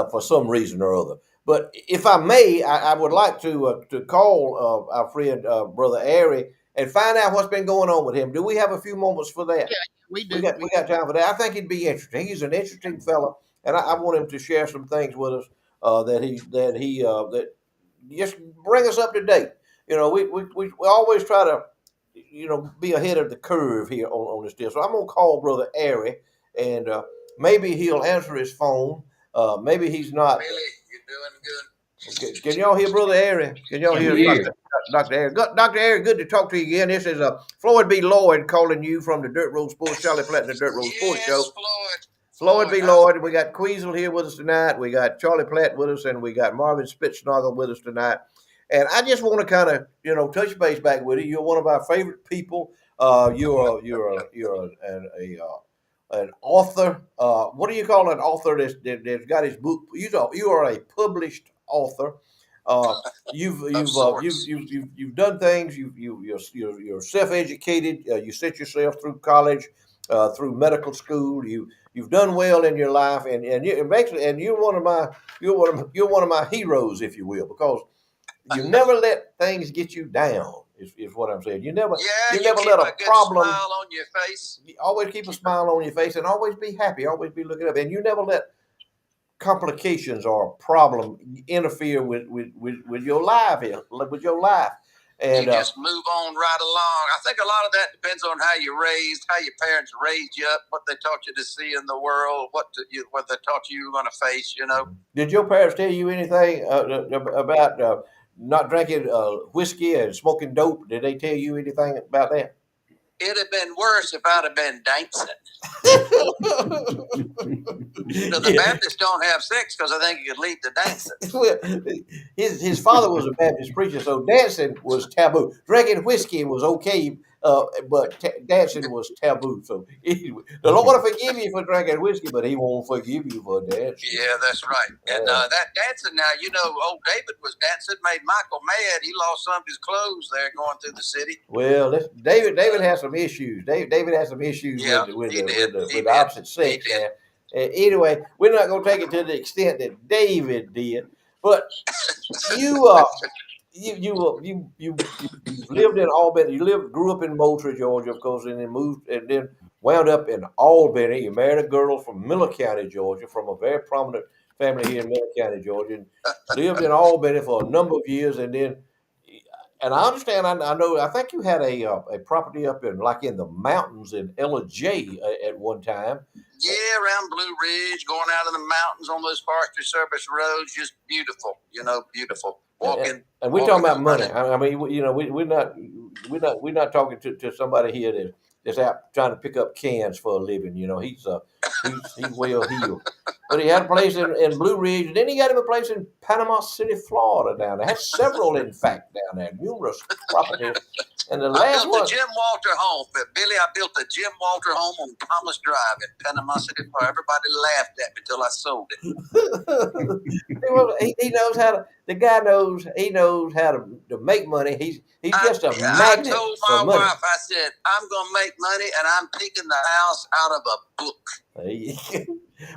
Speaker 1: for some reason or other. But if I may, I would like to call our friend Brother Airy and find out what's been going on with him. Do we have a few moments for that?
Speaker 4: Yeah, we do.
Speaker 1: We got time for that. I think he'd be interesting. He's an interesting fellow, and I want him to share some things with us that just bring us up to date. You know, we always try to, you know, be ahead of the curve here on this deal. So I'm gonna call Brother Airy, and maybe he'll answer his phone. Maybe he's not.
Speaker 6: Billy, you're doing good.
Speaker 1: Okay. Can y'all hear Brother Airy? Can y'all hear Dr. Airy? Dr. Airy, good to talk to you again. This is Floyd B. Lloyd calling you from the Dirt Road Sports, Charlie Platt and the Dirt Road Sports Show.
Speaker 6: Floyd.
Speaker 1: Floyd B. Lloyd. We got Queasel here with us tonight. We got Charlie Platt with us, and we got Marvin Spitznagel with us tonight. And I just want to kind of, touch base back with you. You're one of our favorite people. You're an author. What do you call an author that's got his book? You are a published author. You've done things. You're self-educated. You set yourself through college, through medical school. You've done well in your life, and you're one of my heroes, if you will, because you never let things get you down. Is what I'm saying. You never let a problem.
Speaker 6: Smile on your face.
Speaker 1: You always keep a smile on your face, and always be happy. Always be looking up, and you never let complications or a problem interfere with your life. With your life. And
Speaker 6: you just move on right along. I think a lot of that depends on how you're raised, how your parents raised you up, what they taught you to see in the world, what they taught you were going to face.
Speaker 1: Did your parents tell you anything about not drinking whiskey and smoking dope? Did they tell you anything about that?
Speaker 6: It'd have been worse if I'd have been dancing. The Baptists don't have sex because I think it could lead to dancing.
Speaker 1: Well, his father was a Baptist preacher, so dancing was taboo. Drinking whiskey was okay, but dancing was taboo. So the Lord will forgive you for drinking whiskey, but He won't forgive you for dancing.
Speaker 6: Yeah, that's right. And that dancing now, old David was dancing, made Michael mad. He lost some of his clothes there going through the city.
Speaker 1: Well, David has some issues. David has some issues with the opposite sex. Anyway, we're not going to take it to the extent that David did, but you lived in Albany. Grew up in Moultrie, Georgia, of course, and then moved and then wound up in Albany. You married a girl from Miller County, Georgia, from a very prominent family here in Miller County, Georgia, and lived in Albany for a number of years, and then. And I understand. I know. I think you had a property up in the mountains in J at one time.
Speaker 6: Yeah, around Blue Ridge, going out in the mountains on those Forestry Service roads, just beautiful. Beautiful. Walking.
Speaker 1: And we're talking about money. I mean, we're not talking to somebody here that's out trying to pick up cans for a living. He's well heeled. But he had a place in Blue Ridge, and then he got him a place in Panama City, Florida down there. Had several, in fact, down there, numerous properties. And the last one,
Speaker 6: the Jim Walter home. Billy, I built the Jim Walter home on Thomas Drive in Panama City, Florida. Everybody laughed at me until I sold it.
Speaker 1: He knows how to. The guy knows. He knows how to make money. He's just a magnet.
Speaker 6: I told my wife, I said, I'm going to make money, and I'm taking the house out of a book.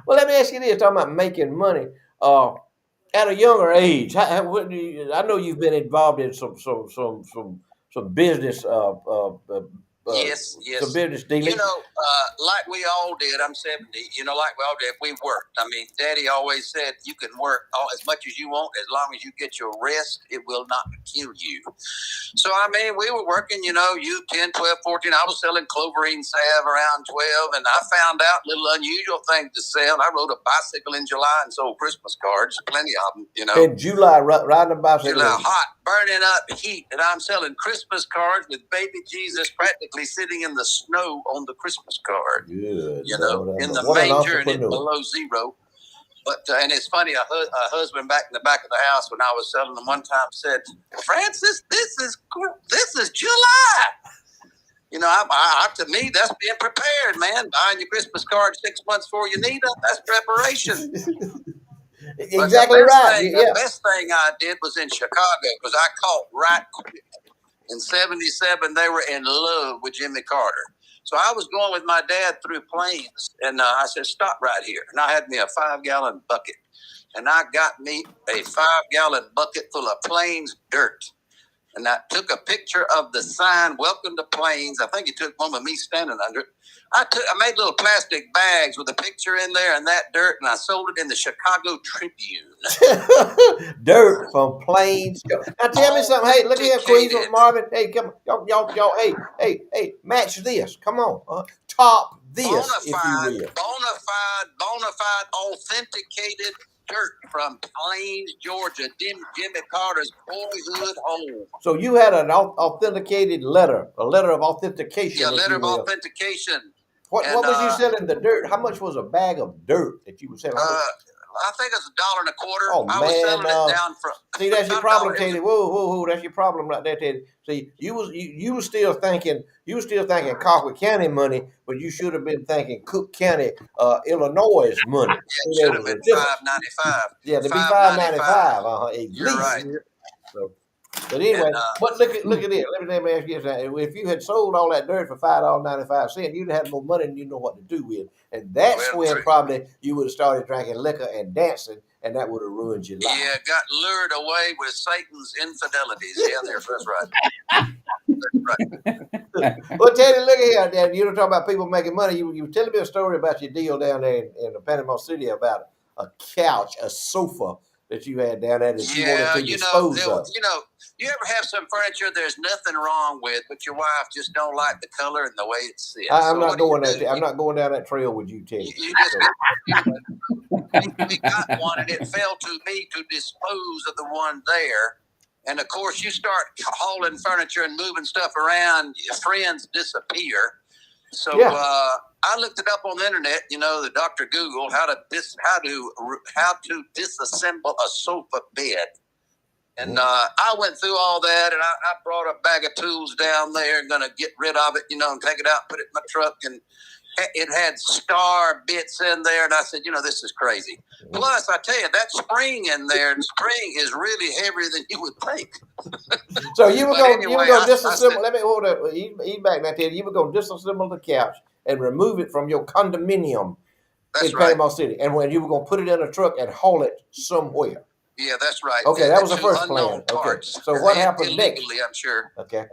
Speaker 1: Well, let me ask you this: talking about making money, at a younger age, I know you've been involved in some business.
Speaker 6: Yes.
Speaker 1: Some business dealing.
Speaker 6: Like we all did. I'm 70. Like we all did. We worked. I mean, Daddy always said you can work as much as you want as long as you get your rest. It will not kill you. So, I mean, we were working, 10, 12, 14. I was selling cloverine salve around 12, and I found out little unusual things to sell. I rode a bicycle in July and sold Christmas cards, plenty of them,
Speaker 1: In July, riding a bicycle.
Speaker 6: July, hot, burning up heat, and I'm selling Christmas cards with baby Jesus practically sitting in the snow on the Christmas card.
Speaker 1: Good.
Speaker 6: In the manger and it's below zero. But and it's funny, a husband back in the back of the house when I was selling them one time said, "Francis, this is July." To me, that's being prepared, man. Buying your Christmas card 6 months before you need them, that's preparation.
Speaker 1: Exactly right.
Speaker 6: The best thing I did was in Chicago because I caught right quick. In 77, they were in love with Jimmy Carter. So I was going with my dad through Plains, and I said, stop right here. And I had me a 5-gallon bucket. And I got me a 5-gallon bucket full of Plains dirt. And I took a picture of the sign, Welcome to Plains. I think he took one with me standing under it. I made little plastic bags with a picture in there and that dirt, and I sold it in the Chicago Tribune.
Speaker 1: Dirt from Plains. Now tell me something. Hey, look here, Queasel, Marvin. Hey, come on, y'all. Hey, match this. Come on, top this, if you will.
Speaker 6: Bona fide, authenticated dirt from Plains, Georgia. Jimmy Carter's boyhood home.
Speaker 1: So you had an authenticated letter, a letter of authentication.
Speaker 6: Yeah, letter of authentication.
Speaker 1: What was you selling the dirt? How much was a bag of dirt that you were selling?
Speaker 6: I think it's $1.25.
Speaker 1: Oh,
Speaker 6: I was selling it down from.
Speaker 1: See, that's your problem, Teddy. Whoa, that's your problem right there, Teddy. See, you was still thinking Colquitt County money, but you should have been thinking Cook County, Illinois money.
Speaker 6: Yeah, it should have been $5.95.
Speaker 1: Yeah, to be $5.95. At
Speaker 6: You're
Speaker 1: least.
Speaker 6: right.
Speaker 1: So, but anyway, but look at this. Let me ask you this: if you had sold all that dirt for $5.95, you'd have had more money than you know what to do with, and that's when probably you would have started drinking liquor and dancing, and that would have ruined your life.
Speaker 6: Yeah, got lured away with Satan's infidelities. Yeah, that's right.
Speaker 1: Well, Teddy, look here, Dad. You don't talk about people making money. You were telling me a story about your deal down there in Panama City about a couch, a sofa that you had down there that you wanted to dispose of.
Speaker 6: You ever have some furniture there's nothing wrong with, but your wife just don't like the color and the way it sits?
Speaker 1: I'm not going down that trail with you, Teddy.
Speaker 6: We got one, and it fell to me to dispose of the one there. And of course, you start hauling furniture and moving stuff around, your friends disappear. So I looked it up on the internet. The Dr. Google how to disassemble a sofa bed. And I went through all that, and I brought a bag of tools down there and going to get rid of it, and take it out, put it in my truck. And it had star bits in there. And I said, this is crazy. Plus, I tell you, that spring in there, the spring is really heavier than you would think.
Speaker 1: So you were going to disassemble. Let me hold up. Eat back now, Ted. You were going to disassemble the couch and remove it from your condominium in Panama City. And when you were going to put it in a truck and haul it somewhere.
Speaker 6: Yeah, that's right.
Speaker 1: Okay, that was the first plan. Okay. So what happened
Speaker 6: illegally,
Speaker 1: next?
Speaker 6: I'm sure.
Speaker 1: Okay.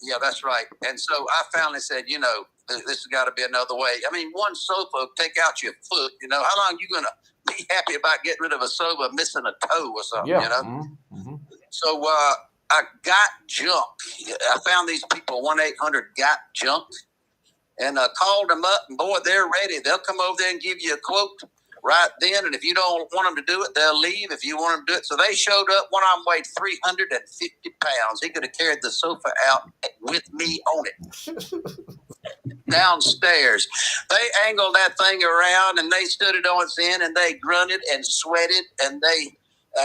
Speaker 6: Yeah, that's right. And so I finally said, this has got to be another way. I mean, one sofa will take out your foot. How long are you going to be happy about getting rid of a sofa missing a toe or something,
Speaker 1: Mm-hmm.
Speaker 6: So I got junk. I found these people, 1-800-GOT-JUNK, and called them up, and boy, they're ready. They'll come over there and give you a quote right then, and if you don't want them to do it, they'll leave. If you want them to do it, so they showed up. One of them weighed 350 pounds. He could have carried the sofa out with me on it downstairs. They angled that thing around, and they stood it on its end, and they grunted and sweated, and they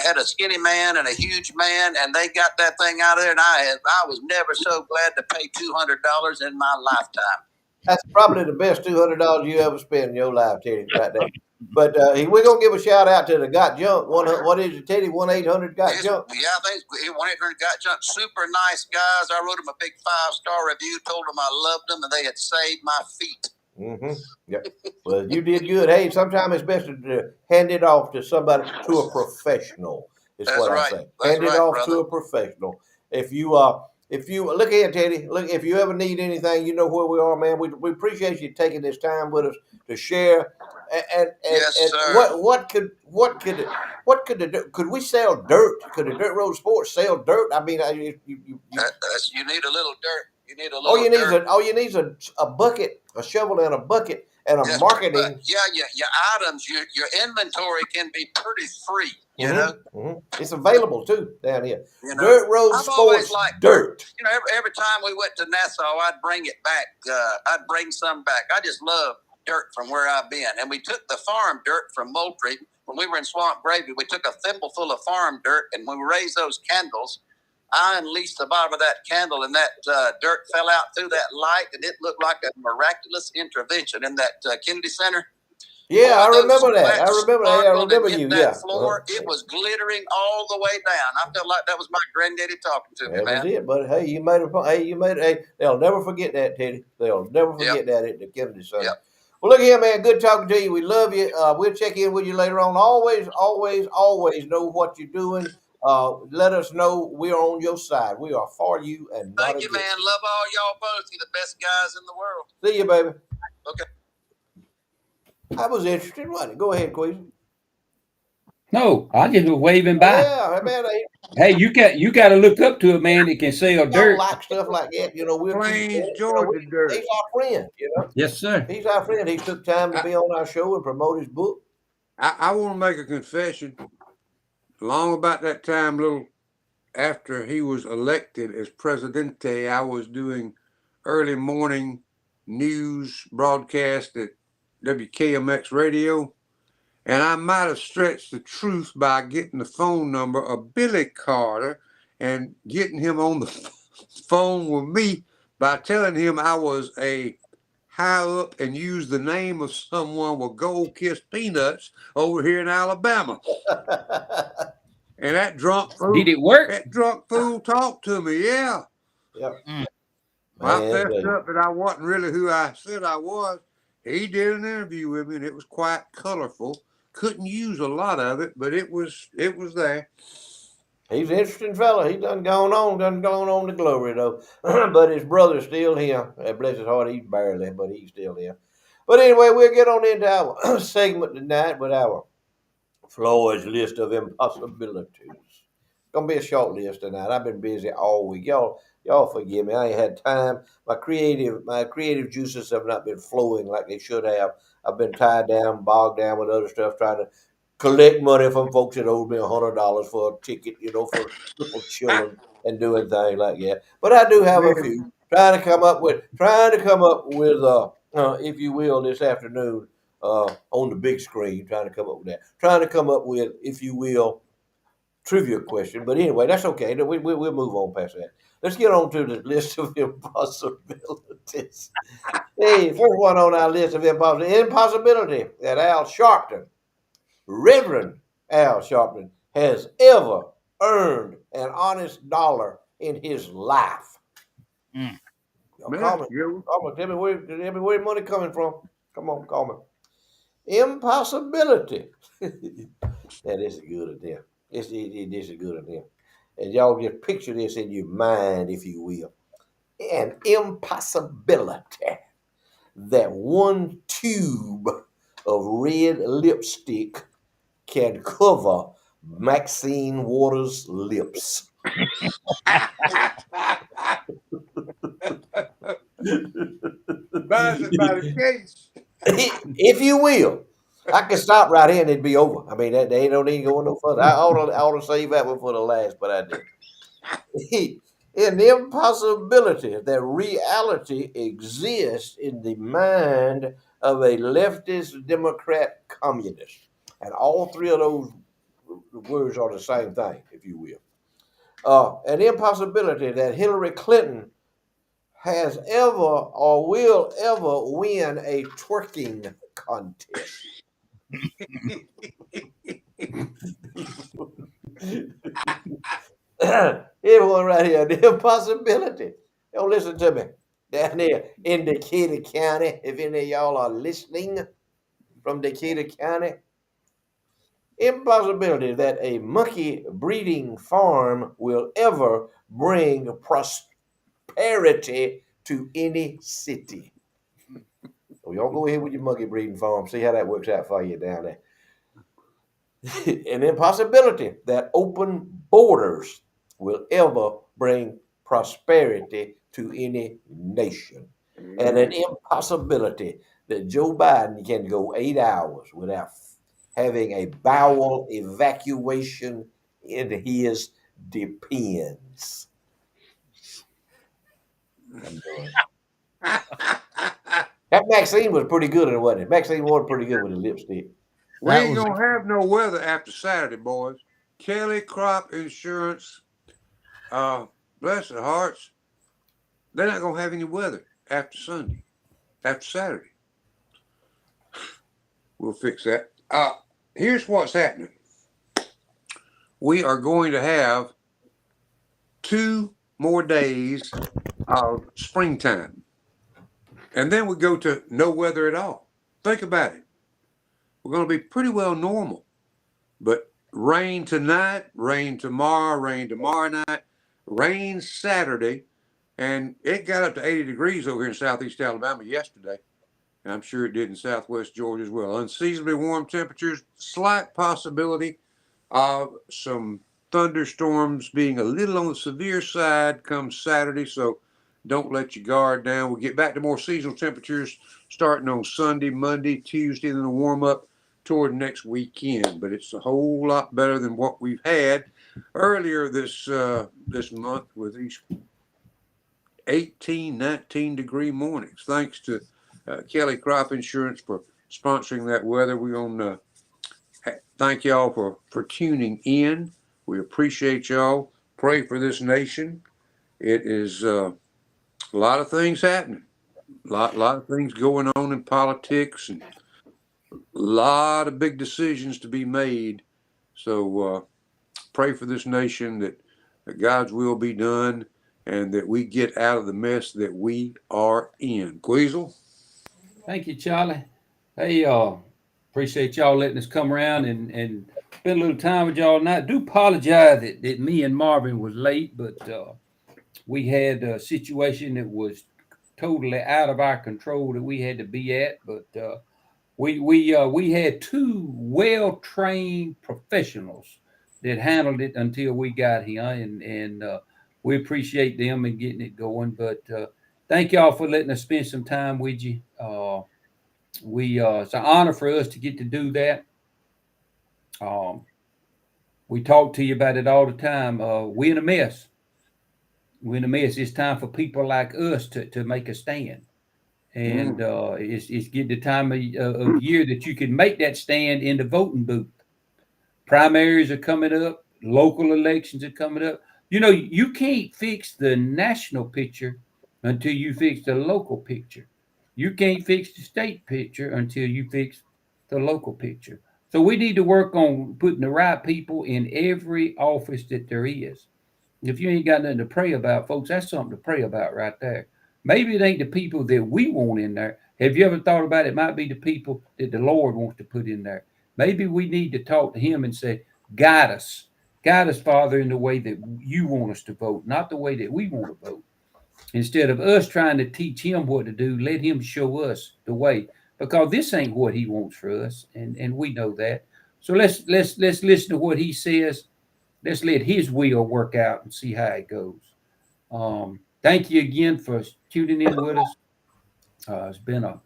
Speaker 6: had a skinny man and a huge man, and they got that thing out of there. And I was never so glad to pay $200 in my lifetime.
Speaker 1: That's probably the best $200 you ever spent in your life, Teddy, right there. But we're going to give a shout out to the Got Junk. What is it, Teddy? 1-800-GOT-JUNK?
Speaker 6: Yeah, I think 1-800-GOT-JUNK. Super nice guys. I wrote them a big 5-star review, told them I loved them, and they had saved my feet.
Speaker 1: Mm-hmm. Yep. Well, you did good. Hey, sometimes it's best to hand it off to somebody, to a professional. Is what I say. Hand it off to a professional. If you look here, Teddy, if you ever need anything, you know where we are, man. We appreciate you taking this time with us to share. And
Speaker 6: yes, sir.
Speaker 1: Could we sell dirt? Could the Dirt Road Sports sell dirt? I mean, you
Speaker 6: need a little dirt. You need a little.
Speaker 1: All you need is a bucket, a shovel, and a bucket, and a marketing.
Speaker 6: Your items, your inventory can be pretty free. You know,
Speaker 1: it's available too down here. Dirt Road Sports dirt.
Speaker 6: Every time we went to Nassau, I'd bring it back. I'd bring some back. I just love dirt from where I've been. And we took the farm dirt from Moultrie. When we were in Swamp Gravy, we took a thimbleful of farm dirt, and when we raised those candles, I unleashed the bottom of that candle, and that dirt fell out through that light, and it looked like a miraculous intervention in that Kennedy Center.
Speaker 1: Yeah, I remember that. I remember you.
Speaker 6: That floor, it was glittering all the way down. I felt like that was my granddaddy talking to me, man.
Speaker 1: That was it, but hey, you made it. Hey, they'll never forget that, Teddy. They'll never forget that at the Kennedy Center.
Speaker 6: Yep.
Speaker 1: Well, look here, man. Good talking to you. We love you. We'll check in with you later on. Always know what you're doing. Let us know we're on your side. We are for you and not
Speaker 6: Thank you, man. Love all y'all both. You're the best guys in the world.
Speaker 1: See you, baby.
Speaker 6: Okay.
Speaker 1: That was interesting, wasn't it? Go ahead, Queasy.
Speaker 3: No, I just was waving by.
Speaker 1: Yeah, man.
Speaker 3: Hey, you got to look up to a man that can sell dirt.
Speaker 1: Like stuff like that,
Speaker 2: Plains, Georgia dirt.
Speaker 1: He's our friend,
Speaker 3: Yes, sir.
Speaker 1: He's our friend. He took time to be on our show and promote his book.
Speaker 2: I want to make a confession. Long about that time, little after he was elected as presidente, I was doing early morning news broadcast at WKMX radio, and I might have stretched the truth by getting the phone number of Billy Carter and getting him on the phone with me by telling him I was a high up and used the name of someone with gold kissed peanuts over here in Alabama. And that drunk fool,
Speaker 3: Did it work?
Speaker 2: That drunk fool talked to me, yeah.
Speaker 1: Yep.
Speaker 2: Well, I fessed up that I wasn't really who I said I was. He did an interview with me, and it was quite colorful. Couldn't use a lot of it, but it was there.
Speaker 1: He's an interesting fella. He done gone on to glory though. But his brother's still here. Bless his heart, he's barely, but he's still here. But anyway, we'll get on into our segment tonight with our Floyd's list of impossibilities. Gonna be a short list tonight. I've been busy all week. Y'all forgive me. I ain't had time. My creative juices have not been flowing like they should have. I've been tied down, bogged down with other stuff, trying to collect money from folks that owed me $100 for a ticket, for crippled children and doing things like that. But I do have a few trying to come up with, if you will, this afternoon on the big screen. Trying to come up with that. Trying to come up with, if you will, trivia question. But anyway, that's okay. We'll move on past that. Let's get on to the list of impossibilities. Hey, first one on our list of impossibility that Al Sharpton, Reverend Al Sharpton, has ever earned an honest dollar in his life. Call me. Tell me where money coming from. Come on, call me. Impossibility. That is a good idea. This is a good idea. And y'all just picture this in your mind, if you will. An impossibility that one tube of red lipstick can cover Maxine Waters' lips.
Speaker 2: By the case.
Speaker 1: If you will. I can stop right here and it'd be over. I mean, they don't need to go no further. I ought to save that one for the last, but I did. An impossibility that reality exists in the mind of a leftist Democrat communist. And all three of those words are the same thing, if you will. An impossibility that Hillary Clinton has ever or will ever win a twerking contest. Everyone right here, the impossibility. Don't listen to me. Down there in Decatur County, if any of y'all are listening from Decatur County, impossibility that a monkey breeding farm will ever bring prosperity to any city. So y'all go ahead with your monkey breeding farm. See how that works out for you down there. An impossibility that open borders will ever bring prosperity to any nation. And an impossibility that Joe Biden can go 8 hours without having a bowel evacuation in his depends. That Maxine was pretty good at it, wasn't it? Maxine was pretty good with the lipstick.
Speaker 2: We ain't gonna have no weather after Saturday, boys. Kelly Crop Insurance, bless their hearts, they're not gonna have any weather after Saturday. We'll fix that. Here's what's happening. We are going to have 2 more days of springtime. And then we go to no weather at all. Think about it. We're going to be pretty well normal. But rain tonight, rain tomorrow night, rain Saturday. And it got up to 80 degrees over here in southeast Alabama yesterday. And I'm sure it did in southwest Georgia as well. Unseasonably warm temperatures, slight possibility of some thunderstorms being a little on the severe side come Saturday. So don't let your guard down. We'll get back to more seasonal temperatures starting on Sunday, Monday, Tuesday, and then a warm up toward next weekend. But it's a whole lot better than what we've had earlier this month with these 18, 19-degree mornings. Thanks to Kelly Crop Insurance for sponsoring that weather. We're going to thank y'all for tuning in. We appreciate y'all. Pray for this nation. It is a lot of things happening. A lot of things going on in politics, and a lot of big decisions to be made. So pray for this nation that God's will be done and that we get out of the mess that we are in. Queasel?
Speaker 3: Thank you, Charlie. Hey, appreciate y'all letting us come around and spend a little time with y'all tonight. Do apologize that me and Marvin was late, but we had a situation that was totally out of our control that we had to be at. But we had two well trained professionals that handled it until we got here, and we appreciate them and getting it going. But thank y'all for letting us spend some time with you. We It's an honor for us to get to do that. Um, we talk to you about it all the time. We're in a mess. We're in a mess. It's time for people like us to make a stand. And it's getting the time of year that you can make that stand in the voting booth. Primaries are coming up. Local elections are coming up. You know, you can't fix the national picture until you fix the local picture. You can't fix the state picture until you fix the local picture. So we need to work on putting the right people in every office that there is. If you ain't got nothing to pray about, folks, that's something to pray about right there. Maybe it ain't the people that we want in there. Have you ever thought about it? It might be the people that the Lord wants to put in there. Maybe we need to talk to Him and say, guide us. Guide us, Father, in the way that you want us to vote, not the way that we want to vote. Instead of us trying to teach Him what to do, let Him show us the way. Because this ain't what He wants for us, and we know that. So let's listen to what He says. Let's let His will work out and see how it goes. Thank you again for tuning in with us. It's been a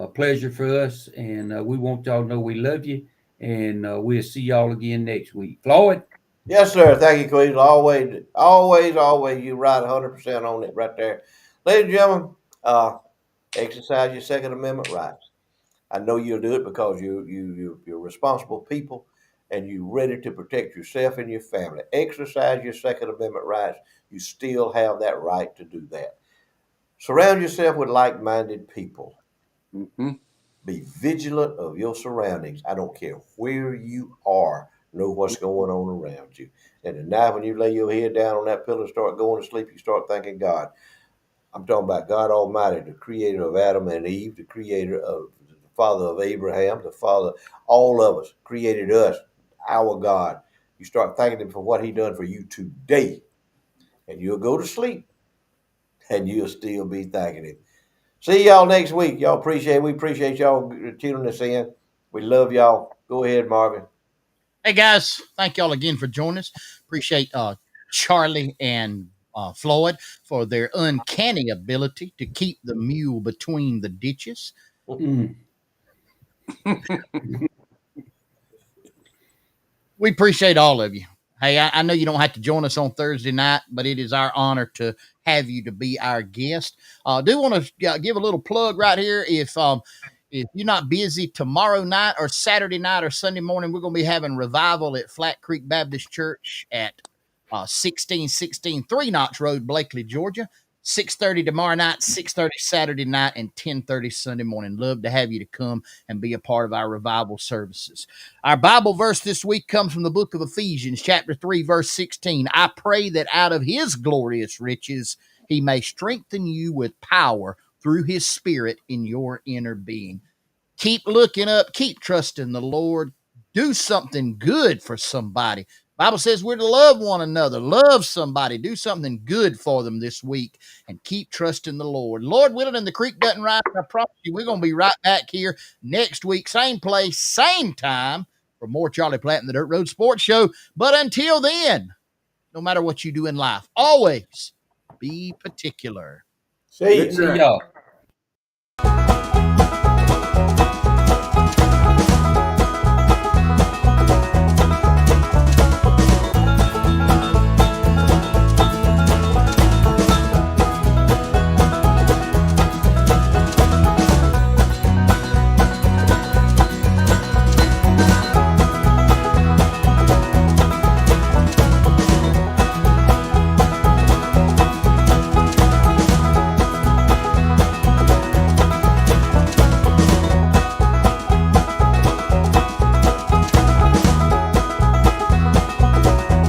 Speaker 3: pleasure for us, and we want y'all to know we love you, and we'll see y'all again next week. Floyd?
Speaker 1: Yes, sir. Thank you, Queen. Always, you right 100% on it right there. Ladies and gentlemen, exercise your Second Amendment rights. I know you'll do it because you're responsible people and you're ready to protect yourself and your family. Exercise your Second Amendment rights. You still have that right to do that. Surround yourself with like-minded people.
Speaker 2: Mm-hmm.
Speaker 1: Be vigilant of your surroundings. I don't care where you are. Know what's going on around you. And at night when you lay your head down on that pillow and start going to sleep, you start thanking God. I'm talking about God Almighty, the creator of Adam and Eve, the creator of the father of Abraham, the father, all of us, created us, our God. You start thanking Him for what He done for you today. And you'll go to sleep and you'll still be thanking Him. See y'all next week. We appreciate y'all tuning us in. We love y'all. Go ahead, Marvin.
Speaker 4: Hey guys, thank y'all again for joining us. Appreciate Charlie and Floyd for their uncanny ability to keep the mule between the ditches.
Speaker 3: Mm.
Speaker 4: We appreciate all of you. Hey, I know you don't have to join us on Thursday night, but it is our honor to have you to be our guest. Do want to give a little plug right here. If you're not busy tomorrow night or Saturday night or Sunday morning, we're going to be having revival at Flat Creek Baptist Church at 1616 3 Notch Road, Blakely, Georgia. 6:30 tomorrow night, 6:30 Saturday night, and 10:30 Sunday morning. Love to have you to come and be a part of our revival services. Our Bible verse this week comes from the book of Ephesians, chapter 3, verse 16. I pray that out of His glorious riches He may strengthen you with power through His Spirit in your inner being. Keep looking up, keep trusting the Lord. Do something good for somebody. Bible says we're to love one another, love somebody, do something good for them this week, and keep trusting the Lord. Lord willing, and the creek doesn't rise, I promise you, we're going to be right back here next week, same place, same time, for more Charlie Platt and the Dirt Road Sports Show. But until then, no matter what you do in life, always be particular.
Speaker 1: See
Speaker 2: Good
Speaker 1: you.
Speaker 3: See
Speaker 2: night.
Speaker 3: y'all.